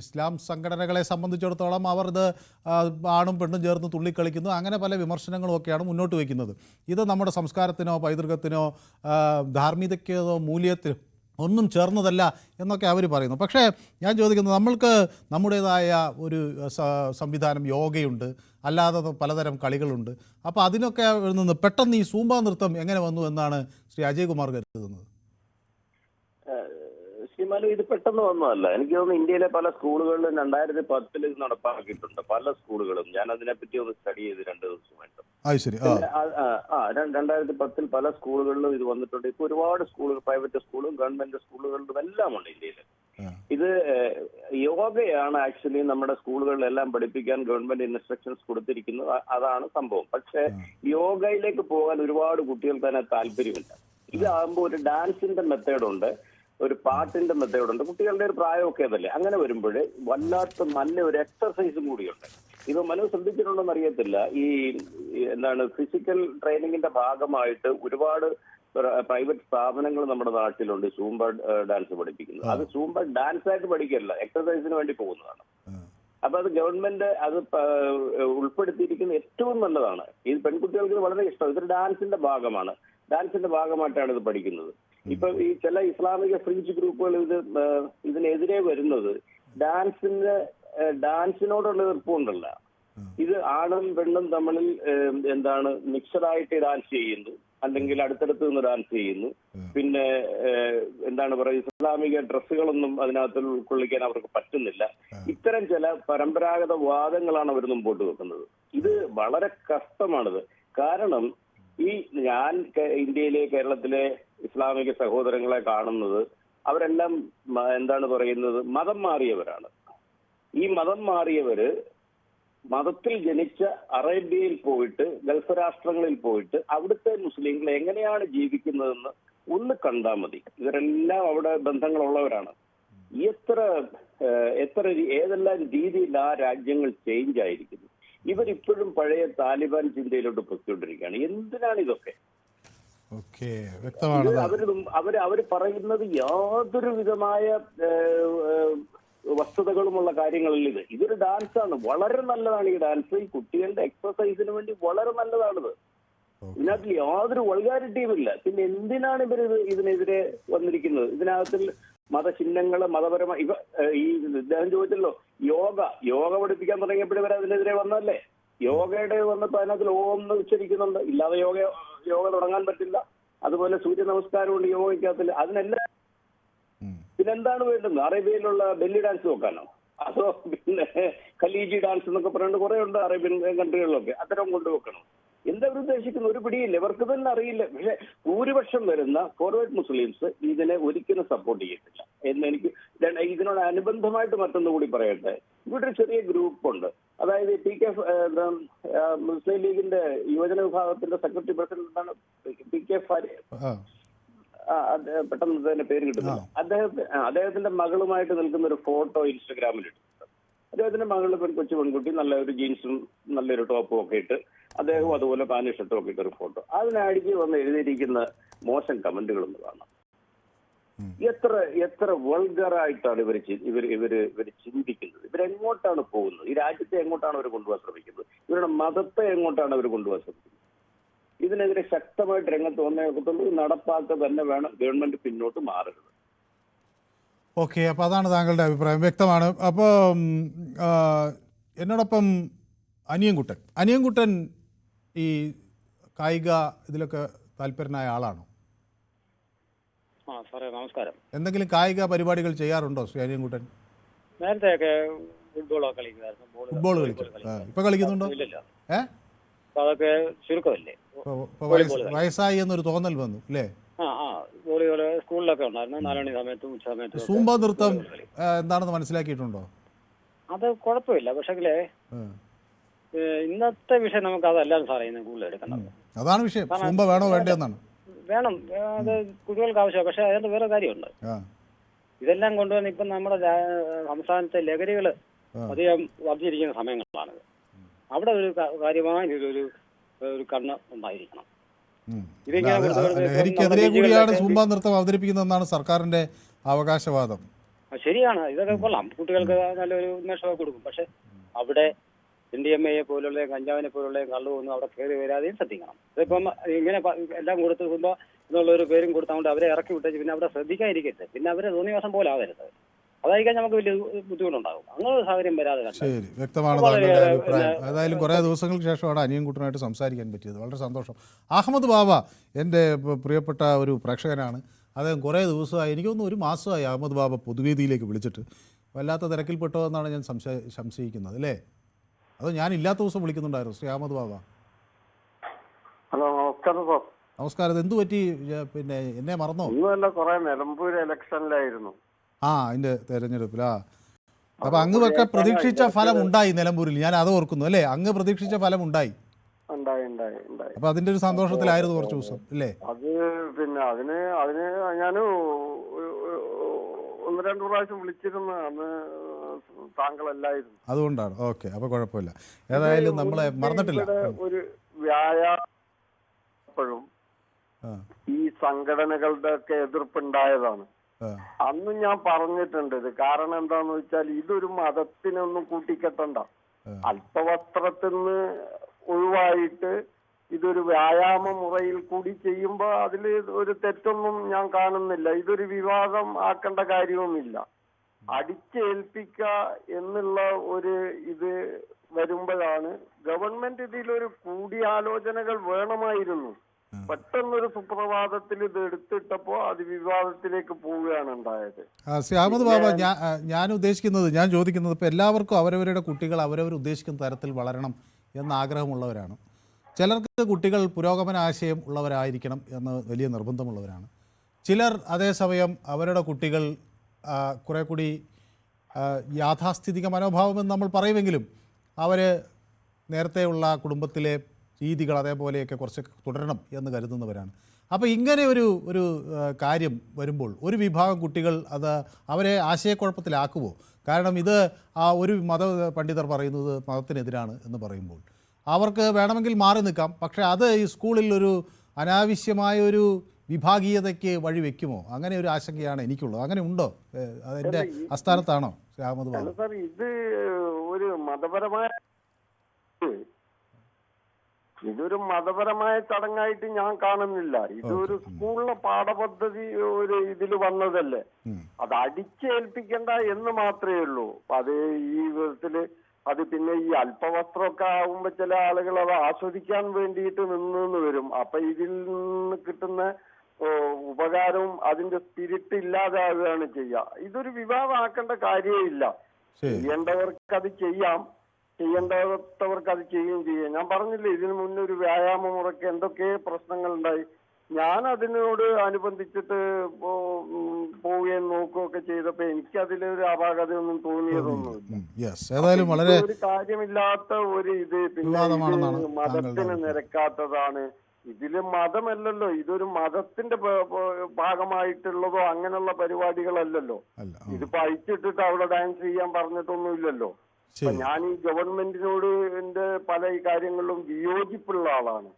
ഇസ്ലാം സംഘടനകളെ സംബന്ധിച്ചിടത്തോളം അവർ ഇത് ആണും പെണ്ണും ചേർന്ന് തുള്ളിക്കളിക്കുന്നു, അങ്ങനെ പല വിമർശനങ്ങളും ഒക്കെയാണ് മുന്നോട്ട് വയ്ക്കുന്നത്. ഇത് നമ്മുടെ സംസ്കാരത്തിനോ പൈതൃകത്തിനോ ധാർമ്മികതയ്ക്കോ മൂല്യത്തിനോ ഒന്നും ചേർന്നതല്ല എന്നൊക്കെ അവർ പറയുന്നു. പക്ഷേ ഞാൻ ചോദിക്കുന്നത്, നമ്മൾക്ക് നമ്മുടേതായ ഒരു സംവിധാനം യോഗയുണ്ട്, അല്ലാതെ പലതരം കളികളുണ്ട്. അപ്പോൾ അതിനൊക്കെ നിന്ന് പെട്ടെന്ന് ഈ സൂംബ നൃത്തം എങ്ങനെ വന്നു എന്നാണ് ശ്രീ അജയ് കുമാർ കരുതുന്നത്? ശ്രീമാലു, ഇത് പെട്ടെന്ന് വന്നതല്ല. എനിക്ക് തോന്നുന്നു ഇന്ത്യയിലെ പല സ്കൂളുകളിലും 2010 ഇത് നടപ്പാക്കിയിട്ടുണ്ട്. പല സ്കൂളുകളും. ഞാൻ അതിനെപ്പറ്റി ഒന്ന് സ്റ്റഡി ചെയ്ത് 2 ദിവസമായിട്ട്. 2010 പല സ്കൂളുകളിലും ഇത് വന്നിട്ടുണ്ട്. ഇപ്പൊ ഒരുപാട് സ്കൂളുകൾ, പ്രൈവറ്റ് സ്കൂളും ഗവൺമെന്റ് സ്കൂളുകളിലും എല്ലാം ഉണ്ട് ഇന്ത്യയിൽ. ഇത് യോഗയാണ് ആക്ച്വലി നമ്മുടെ സ്കൂളുകളിലെല്ലാം പഠിപ്പിക്കാൻ ഗവൺമെന്റ് ഇൻസ്ട്രക്ഷൻസ് കൊടുത്തിരിക്കുന്നത്. അതാണ് സംഭവം. പക്ഷെ യോഗയിലേക്ക് പോകാൻ ഒരുപാട് കുട്ടികൾക്ക് തന്നെ താല്പര്യമില്ല. ഇതാകുമ്പോൾ ഒരു ഡാൻസിന്റെ മെത്തേഡുണ്ട്, ഒരു പാട്ടിന്റെ മെത്തേഡുണ്ട്. കുട്ടികളുടെ ഒരു പ്രായമൊക്കെ അതല്ലേ. അങ്ങനെ വരുമ്പോൾ വല്ലാത്ത നല്ല ഒരു എക്സർസൈസും കൂടിയുണ്ട്. ഇത് മനു ശ്രദ്ധിച്ചിട്ടുണ്ടോന്ന് അറിയത്തില്ല. ഈ എന്താണ് ഫിസിക്കൽ ട്രെയിനിങ്ങിന്റെ ഭാഗമായിട്ട് ഒരുപാട് പ്രൈവറ്റ് സ്ഥാപനങ്ങൾ നമ്മുടെ നാട്ടിലുണ്ട് സൂംബ ഡാൻസ് പഠിപ്പിക്കുന്നത്. അത് സൂംബ ഡാൻസ് ആയിട്ട് പഠിക്കല്ല, എക്സർസൈസിന് വേണ്ടി പോകുന്നതാണ്. അപ്പൊ അത് ഗവൺമെന്റ് അത് ഉൾപ്പെടുത്തിയിരിക്കുന്നത് ഏറ്റവും നല്ലതാണ്. ഈ പെൺകുട്ടികൾക്ക് വളരെ ഇഷ്ടം. ഇതൊരു ഡാൻസിന്റെ ഭാഗമാണ്. ഡാൻസിന്റെ ഭാഗമായിട്ടാണ് ഇത് പഠിക്കുന്നത്. ഇപ്പൊ ഈ ചില ഇസ്ലാമിക ഫ്രിഞ്ച് ഗ്രൂപ്പുകൾ ഇതിനെതിരെ വരുന്നത് ഡാൻസിനോടുള്ള എതിർപ്പുണ്ടല്ല. ഇത് ആണും പെണ്ണും തമ്മിൽ എന്താണ് മിക്സഡായിട്ട് ഡാൻസ് ചെയ്യുന്നു, അല്ലെങ്കിൽ അടുത്തടുത്ത് നിന്ന് ഡാൻസ് ചെയ്യുന്നു. പിന്നെ എന്താണ് പറയുക, ഇസ്ലാമിക ഡ്രസ്സുകളൊന്നും അതിനകത്ത് ഉൾക്കൊള്ളിക്കാൻ അവർക്ക് പറ്റുന്നില്ല. ഇത്തരം ചില പരമ്പരാഗത വാദങ്ങളാണ് അവർ മുമ്പോട്ട് വെക്കുന്നത്. ഇത് വളരെ കഷ്ടമാണിത്. കാരണം ഈ ഞാൻ ഇന്ത്യയിലെ കേരളത്തിലെ ഇസ്ലാമിക സഹോദരങ്ങളെ കാണുന്നത് അവരെല്ലാം എന്താണ് പറയുന്നത്, മതം മാറിയവരാണ്. ഈ മതം മാറിയവര് മതത്തിൽ ജനിച്ച അറേബ്യയിൽ പോയിട്ട്, ഗൾഫ് രാഷ്ട്രങ്ങളിൽ പോയിട്ട് അവിടുത്തെ മുസ്ലിങ്ങൾ എങ്ങനെയാണ് ജീവിക്കുന്നതെന്ന് ഒന്ന് കണ്ടാൽ മതി. ഇവരെല്ലാം അവിടെ ബന്ധങ്ങളുള്ളവരാണ്. ഏതെല്ലാം രീതിയിൽ ആ രാജ്യങ്ങൾ ചേഞ്ച് ആയിരിക്കുന്നു. ഇവരിപ്പോഴും പഴയ താലിബാൻ ചിന്തയിലോട്ട് പൊയ്ക്കൊണ്ടിരിക്കുകയാണ്. എന്തിനാണ് ഇതൊക്കെ? അവര് പറയുന്നത് യാതൊരു വിധമായ വസ്തുതകളുമുള്ള കാര്യങ്ങളിൽ ഇതൊരു ഡാൻസാണ്. വളരെ നല്ലതാണ് ഈ ഡാൻസ്. ഈ കുട്ടികളുടെ എക്സർസൈസിന് വേണ്ടി വളരെ നല്ലതാണിത്. ഇതിനകത്ത് യാതൊരു വൾഗാരിറ്റിയും ഇല്ല. പിന്നെ എന്തിനാണ് ഇവർ ഇതിനെതിരെ വന്നിരിക്കുന്നത്? ഇതിനകത്തിൽ മതചിഹ്നങ്ങള്, മതപരമായ ഈ ഇദ്ദേഹം ചോദിച്ചല്ലോ, യോഗ പഠിപ്പിക്കാൻ തുടങ്ങിയപ്പോഴും ഇവർ അതിനെതിരെ വന്നതല്ലേ? യോഗയുടെ വന്നപ്പോ അതിനകത്തിൽ ഓം എന്ന് ഉച്ചരിക്കുന്നുണ്ട്. ഇല്ലാതെ യോഗ തുടങ്ങാൻ പറ്റില്ല. അതുപോലെ സൂര്യ നമസ്കാരമുണ്ട് യോഗയ്ക്കകത്തില്ല. അതിനെല്ലാം പിന്നെന്താണ് വേണ്ടത്? അറേബ്യയിലുള്ള ബെല്ലി ഡാൻസ് നോക്കാനോ? അതോ പിന്നെ ഖലീജി ഡാൻസ് എന്നൊക്കെ പറയുന്നത് കുറെ ഉണ്ട് അറേബ്യൻ കൺട്രികളിലൊക്കെ. അത്തരം കൊണ്ടുവെക്കണം. എന്താ അവർ ഉദ്ദേശിക്കുന്ന ഒരു പിടിയില്ല, ഇവർക്ക് തന്നെ അറിയില്ല. പക്ഷെ ഭൂരിപക്ഷം വരുന്ന ഫോർവേഡ് മുസ്ലിംസ് ഇതിനെ ഒരിക്കലും സപ്പോർട്ട് ചെയ്യത്തില്ല എന്ന് എനിക്ക് ഇതിനോട് അനുബന്ധമായിട്ട് മറ്റൊന്ന് കൂടി പറയട്ടെ. ഇവിടെ ഒരു ചെറിയ ഗ്രൂപ്പുണ്ട്, അതായത് PK മുസ്ലിം ലീഗിന്റെ യുവജന വിഭാഗത്തിന്റെ സെക്രട്ടറി പ്രസിഡന്റാണ് PK ഫാരി. പെട്ടെന്ന് തന്നെ പേര് കിട്ടുന്നില്ല. അദ്ദേഹത്തിന്റെ മകളുമായിട്ട് നിൽക്കുന്ന ഒരു ഫോട്ടോ ഇൻസ്റ്റഗ്രാമിൽ ഇട്ടിട്ടുണ്ട്. അദ്ദേഹത്തിന്റെ മകളുടെ ഒരു കൊച്ചു പെൺകുട്ടി നല്ല ഒരു ജീൻസും നല്ലൊരു ടോപ്പും ഒക്കെ ഇട്ട്, അദ്ദേഹം അതുപോലെ പാന്റ് ഷർട്ടും ഒക്കെ ഇട്ട ഒരു ഫോട്ടോ. അതിനടിക്ക് വന്ന് എഴുതിയിരിക്കുന്ന മോശം കമന്റുകളൊന്ന് കാണാം. എത്ര വൾഗറായിട്ടാണ് ഇവര് ചിന്തിക്കുന്നത്. ഇവരെങ്ങോട്ടാണ് പോകുന്നത്? ഈ രാജ്യത്തെ എങ്ങോട്ടാണ് അവർ കൊണ്ടുപോകാൻ ശ്രമിക്കുന്നത്? ഇവരുടെ മതത്തെ എങ്ങോട്ടാണ് അവർ കൊണ്ടുപോകാൻ ശ്രമിക്കുന്നത്? ഇതിനെതിരെ ശക്തമായിട്ട് രംഗത്ത് വന്നേ ഒക്കത്തുള്ളൂ. നടപ്പാക്കുക തന്നെ വേണം. ഗവൺമെന്റ് പിന്നോട്ട് മാറരുത്. ഓക്കെ, അപ്പോൾ അതാണ് താങ്കളുടെ അഭിപ്രായം, വ്യക്തമാണ്. അപ്പോൾ എന്നോടൊപ്പം അനിയൻകുട്ടൻ ഈ കായിക ഇതിലൊക്കെ താല്പര്യനായ ആളാണോ? സാറേ നമസ്കാരം. എന്തെങ്കിലും കായിക പരിപാടികൾ ചെയ്യാറുണ്ടോ ശ്രീ അനിയൻകുട്ടൻ? നേരത്തെയൊക്കെ ഫുട്ബോളൊക്കെ കളിക്കുമായിരുന്നു. ഫുട്ബോൾ കളിക്കും. ഇപ്പൊ കളിക്കുന്നുണ്ടോ? അതൊക്കെ ചുരുക്കമല്ലേ. വയസ്സായി എന്നൊരു തോന്നൽ വന്നു അല്ലേ? വോളിബോൾ സ്കൂളിലൊക്കെ ഉണ്ടായിരുന്നു. 4 മണി സമയത്തും ഉച്ച സമയത്തും. സൂംബ നൃത്തം എന്താണെന്ന് മനസ്സിലാക്കിയിട്ടുണ്ടോ? അത് കുഴപ്പമില്ല, പക്ഷെങ്കിലേ ഇന്നത്തെ വിഷയം നമുക്ക് അതല്ലാതെ സാറേ ഇന്ന് കൂടുതൽ എടുക്കേണ്ടത്. അതാണ് വിഷയം. സൂംബ വേണോ വേണ്ടെന്നാണ്. വേണം, അത് കുട്ടികൾക്ക് ആവശ്യമാണ്. പക്ഷെ അതിന് വേറെ കാര്യമുണ്ട്. ഇതെല്ലാം കൊണ്ടുവന്ന് ഇപ്പം നമ്മുടെ സംസ്ഥാനത്തെ ലഹരികൾ അധികം വർദ്ധിച്ചിരിക്കുന്ന സമയങ്ങളാണിത്. അവിടെ ഒരു കാര്യമായ ഒരു കണ്ണ് ഉണ്ടായിരിക്കണം. ലഹരിക്കെതിരെ കൂടിയാണ് സൂംബ നൃത്തം അവതരിപ്പിക്കുന്നതെന്നാണ് സർക്കാരിന്റെ അവകാശവാദം. ശരിയാണ്, ഇതൊക്കെ കൊള്ളാം, കുട്ടികൾക്ക് നല്ലൊരു ഉന്മേഷമൊക്കെ കൊടുക്കും. പക്ഷെ അവിടെ NDMA പോലുള്ള കഞ്ചാവിനെ പോലുള്ള കള്ളുവൊന്നും അവിടെ കയറി വരാതെയും ശ്രദ്ധിക്കണം. ഇതിപ്പം ഇങ്ങനെ എല്ലാം കൊടുത്ത് സൂംബ എന്നുള്ളൊരു പേരും കൊടുത്താണ്ട് അവരെ ഇറക്കി വിട്ടേച്ച് പിന്നെ അവിടെ ശ്രദ്ധിക്കാതിരിക്കരുത്. പിന്നെ അവരെ തോന്നിവാസം പോലെ ആവരുത്. അതായിരിക്കാൻ നമുക്ക് വലിയ ബുദ്ധിമുട്ടുണ്ടാകും. അങ്ങനെ ഒരു സാഹചര്യം വരാതെ. ശരി, വ്യക്തമാണ് താങ്കളുടെ അഭിപ്രായം. ഏതായാലും കുറേ ദിവസങ്ങൾക്ക് ശേഷമാണ് അനിയൻകുട്ടനായിട്ട് സംസാരിക്കാൻ പറ്റിയത്. വളരെ സന്തോഷം. അഹമ്മദ് ബാബ എൻ്റെ പ്രിയപ്പെട്ട ഒരു പ്രേക്ഷകനാണ്. അദ്ദേഹം കുറേ ദിവസമായി, എനിക്കൊന്ന് 1 മാസമായി അഹമ്മദ് ബാബ പൊതുവേദിയിലേക്ക് വിളിച്ചിട്ട്. വല്ലാത്ത തിരക്കിൽപ്പെട്ടോ എന്നാണ് ഞാൻ സംശയിക്കുന്നത് അല്ലേ? അതോ ഞാൻ ഇല്ലാത്ത ദിവസം വിളിക്കുന്നുണ്ടായിരുന്നു ശ്രീ അഹമ്മദ് ബാബ? ഹലോ, നമസ്കാരം സാർ. നമസ്കാരം. എന്തു പറ്റി? പിന്നെ എന്നെ മറന്നോ? ഒന്നുമല്ല, കുറെ നിലമ്പൂർ ഇലക്ഷനിലായിരുന്നു. അതിന്റെ തെരഞ്ഞെടുപ്പിലാ. അപ്പൊ അങ്ങ് പ്രതീക്ഷിച്ച ഫലം ഉണ്ടായി നിലമ്പൂരിൽ, ഞാൻ അത് ഓർക്കുന്നു അല്ലേ? അങ്ങ് പ്രതീക്ഷിച്ച ഫലം ഉണ്ടായി. അപ്പൊ അതിന്റെ ഒരു സന്തോഷത്തിലായിരുന്നു കുറച്ച് ദിവസം അല്ലേ? അത് പിന്നെ അതിന് ഞാൻ 1-2 പ്രാവശ്യം വിളിച്ചിരുന്നു. അന്ന് താങ്കളല്ലായിരുന്നു. അതുകൊണ്ടാണ്. ഓക്കെ, അപ്പൊ കുഴപ്പമില്ല. ഏതായാലും നമ്മളെ മറന്നിട്ടില്ല. ഒരു വ്യായാമപ്പോഴും ഈ സംഘടനകളുടെ ഒക്കെ എതിർപ്പുണ്ടായതാണ്. അന്ന് ഞാൻ പറഞ്ഞിട്ടുണ്ട് ഇത്. കാരണം എന്താന്ന് വെച്ചാൽ ഇതൊരു മതത്തിനൊന്നും കൂട്ടിക്കെട്ടണ്ട. അല്പവസ്ത്രത്തിൽ നിന്ന് ഒഴിവായിട്ട് ഇതൊരു വ്യായാമ മുറയിൽ കൂടി ചെയ്യുമ്പോൾ അതിൽ ഒരു തെറ്റൊന്നും ഞാൻ കാണുന്നില്ല. ഇതൊരു വിവാദം ആക്കേണ്ട കാര്യവുമില്ല. അടിച്ചേൽപ്പിക്കുക എന്നുള്ള ഒരു ഇത് വരുമ്പോഴാണ് ഗവൺമെന്റ് ഇതിലൊരു കൂടിയാലോചനകൾ വേണമായിരുന്നു. പെട്ടെന്നൊരു സുപ്രഭാതത്തിൽ ഇത് എടുത്തിട്ടപ്പോ അത് വിവാദത്തിലേക്ക് പോവുകയാണ് ഉണ്ടായത്. ശ്രീ അഹമ്മദ് ബാബ, ഞാൻ ഉദ്ദേശിക്കുന്നത്, ഞാൻ ചോദിക്കുന്നത്, ഇപ്പം എല്ലാവർക്കും അവരവരുടെ കുട്ടികൾ അവരവർ ഉദ്ദേശിക്കുന്ന തരത്തിൽ വളരണം എന്ന ആഗ്രഹമുള്ളവരാണ്. ചിലർക്ക് കുട്ടികൾ പുരോഗമന ആശയം ഉള്ളവരായിരിക്കണം എന്ന് വലിയ നിർബന്ധമുള്ളവരാണ്. ചിലർ അതേസമയം അവരുടെ കുട്ടികൾ കുറെ കൂടി യാഥാസ്ഥിതിക മനോഭാവം എന്ന് നമ്മൾ പറയുമെങ്കിലും അവർ നേരത്തെയുള്ള കുടുംബത്തിലെ രീതികൾ അതേപോലെയൊക്കെ കുറച്ചൊക്കെ തുടരണം എന്ന് കരുതുന്നവരാണ്. അപ്പോൾ ഇങ്ങനെ ഒരു കാര്യം വരുമ്പോൾ ഒരു വിഭാഗം കുട്ടികൾ അത് അവരെ ആശയക്കുഴപ്പത്തിലാക്കുമോ? കാരണം ഇത് ഒരു മത പണ്ഡിതർ പറയുന്നത് മതത്തിനെതിരാണ് എന്ന് പറയുമ്പോൾ അവർക്ക് വേണമെങ്കിൽ മാറി നിൽക്കാം. പക്ഷേ അത് ഈ സ്കൂളിൽ ഒരു അനാവശ്യമായ ഒരു വിഭാഗീയതയ്ക്ക് വഴിവെക്കുമോ? അങ്ങനെ ഒരു ആശങ്കയാണ് എനിക്കുള്ളത്. അങ്ങനെ ഉണ്ടോ? അതിൻ്റെ അസ്ഥാനത്താണോ ശ്രീ അഹമ്മദ് ബാബു? സാർ, ഇത് ഒരു ഇതൊരു മതപരമായ ചടങ്ങായിട്ട് ഞാൻ കാണുന്നില്ല. ഇതൊരു സ്കൂളിലെ പാഠപദ്ധതി ഒരു ഇതിൽ വന്നതല്ലേ. അത് അടിച്ചേൽപ്പിക്കണ്ട എന്ന് മാത്രമേ ഉള്ളൂ. അത് ഈ വിധത്തില് അത് പിന്നെ ഈ അല്പവസ്ത്രമൊക്കെ ആകുമ്പോ ചില ആളുകൾ അത് ആസ്വദിക്കാൻ വേണ്ടിയിട്ട് നിന്ന് വരും. അപ്പൊ ഇതിൽ നിന്ന് കിട്ടുന്ന ഉപകാരവും അതിന്റെ സ്പിരിറ്റ് ഇല്ലാതാവുകയാണ് ചെയ്യുക. ഇതൊരു വിവാദമാക്കേണ്ട കാര്യമില്ല. ചെയ്യേണ്ടവർക്ക് അത് ചെയ്യാം. ചെയ്യേണ്ടാത്തവർക്ക് അത് ചെയ്യുകയും ചെയ്യാം. ഞാൻ പറഞ്ഞില്ലേ ഇതിനു മുന്നേ ഒരു വ്യായാമ മുറയ്ക്ക് എന്തൊക്കെ പ്രശ്നങ്ങൾ ഉണ്ടായി. ഞാൻ അതിനോട് അനുബന്ധിച്ചിട്ട് പോവുകയും നോക്കുകയൊക്കെ ചെയ്തപ്പോ എനിക്ക് അതിലൊരു അപാകതയൊന്നും തോന്നിയതൊന്നുമില്ല. ഏതായാലും വളരെ ഒരു കാര്യമില്ലാത്ത ഒരു ഇത് പിന്നെ ഇത് മതത്തിന് നിരക്കാത്തതാണ്. ഇതില് മതമല്ലല്ലോ, ഇതൊരു മതത്തിന്റെ ഭാഗമായിട്ടുള്ളതോ അങ്ങനെയുള്ള പരിപാടികളല്ലല്ലോ. ഇതിപ്പോ അയച്ചിട്ടിട്ട് അവിടെ ഡാൻസ് ചെയ്യാൻ പറഞ്ഞിട്ടൊന്നുമില്ലല്ലോ. ഞാൻ ഈ ഗവൺമെന്റിനോട് എന്റെ പല ഈ കാര്യങ്ങളിലും വിയോജിപ്പുള്ള ആളാണ്.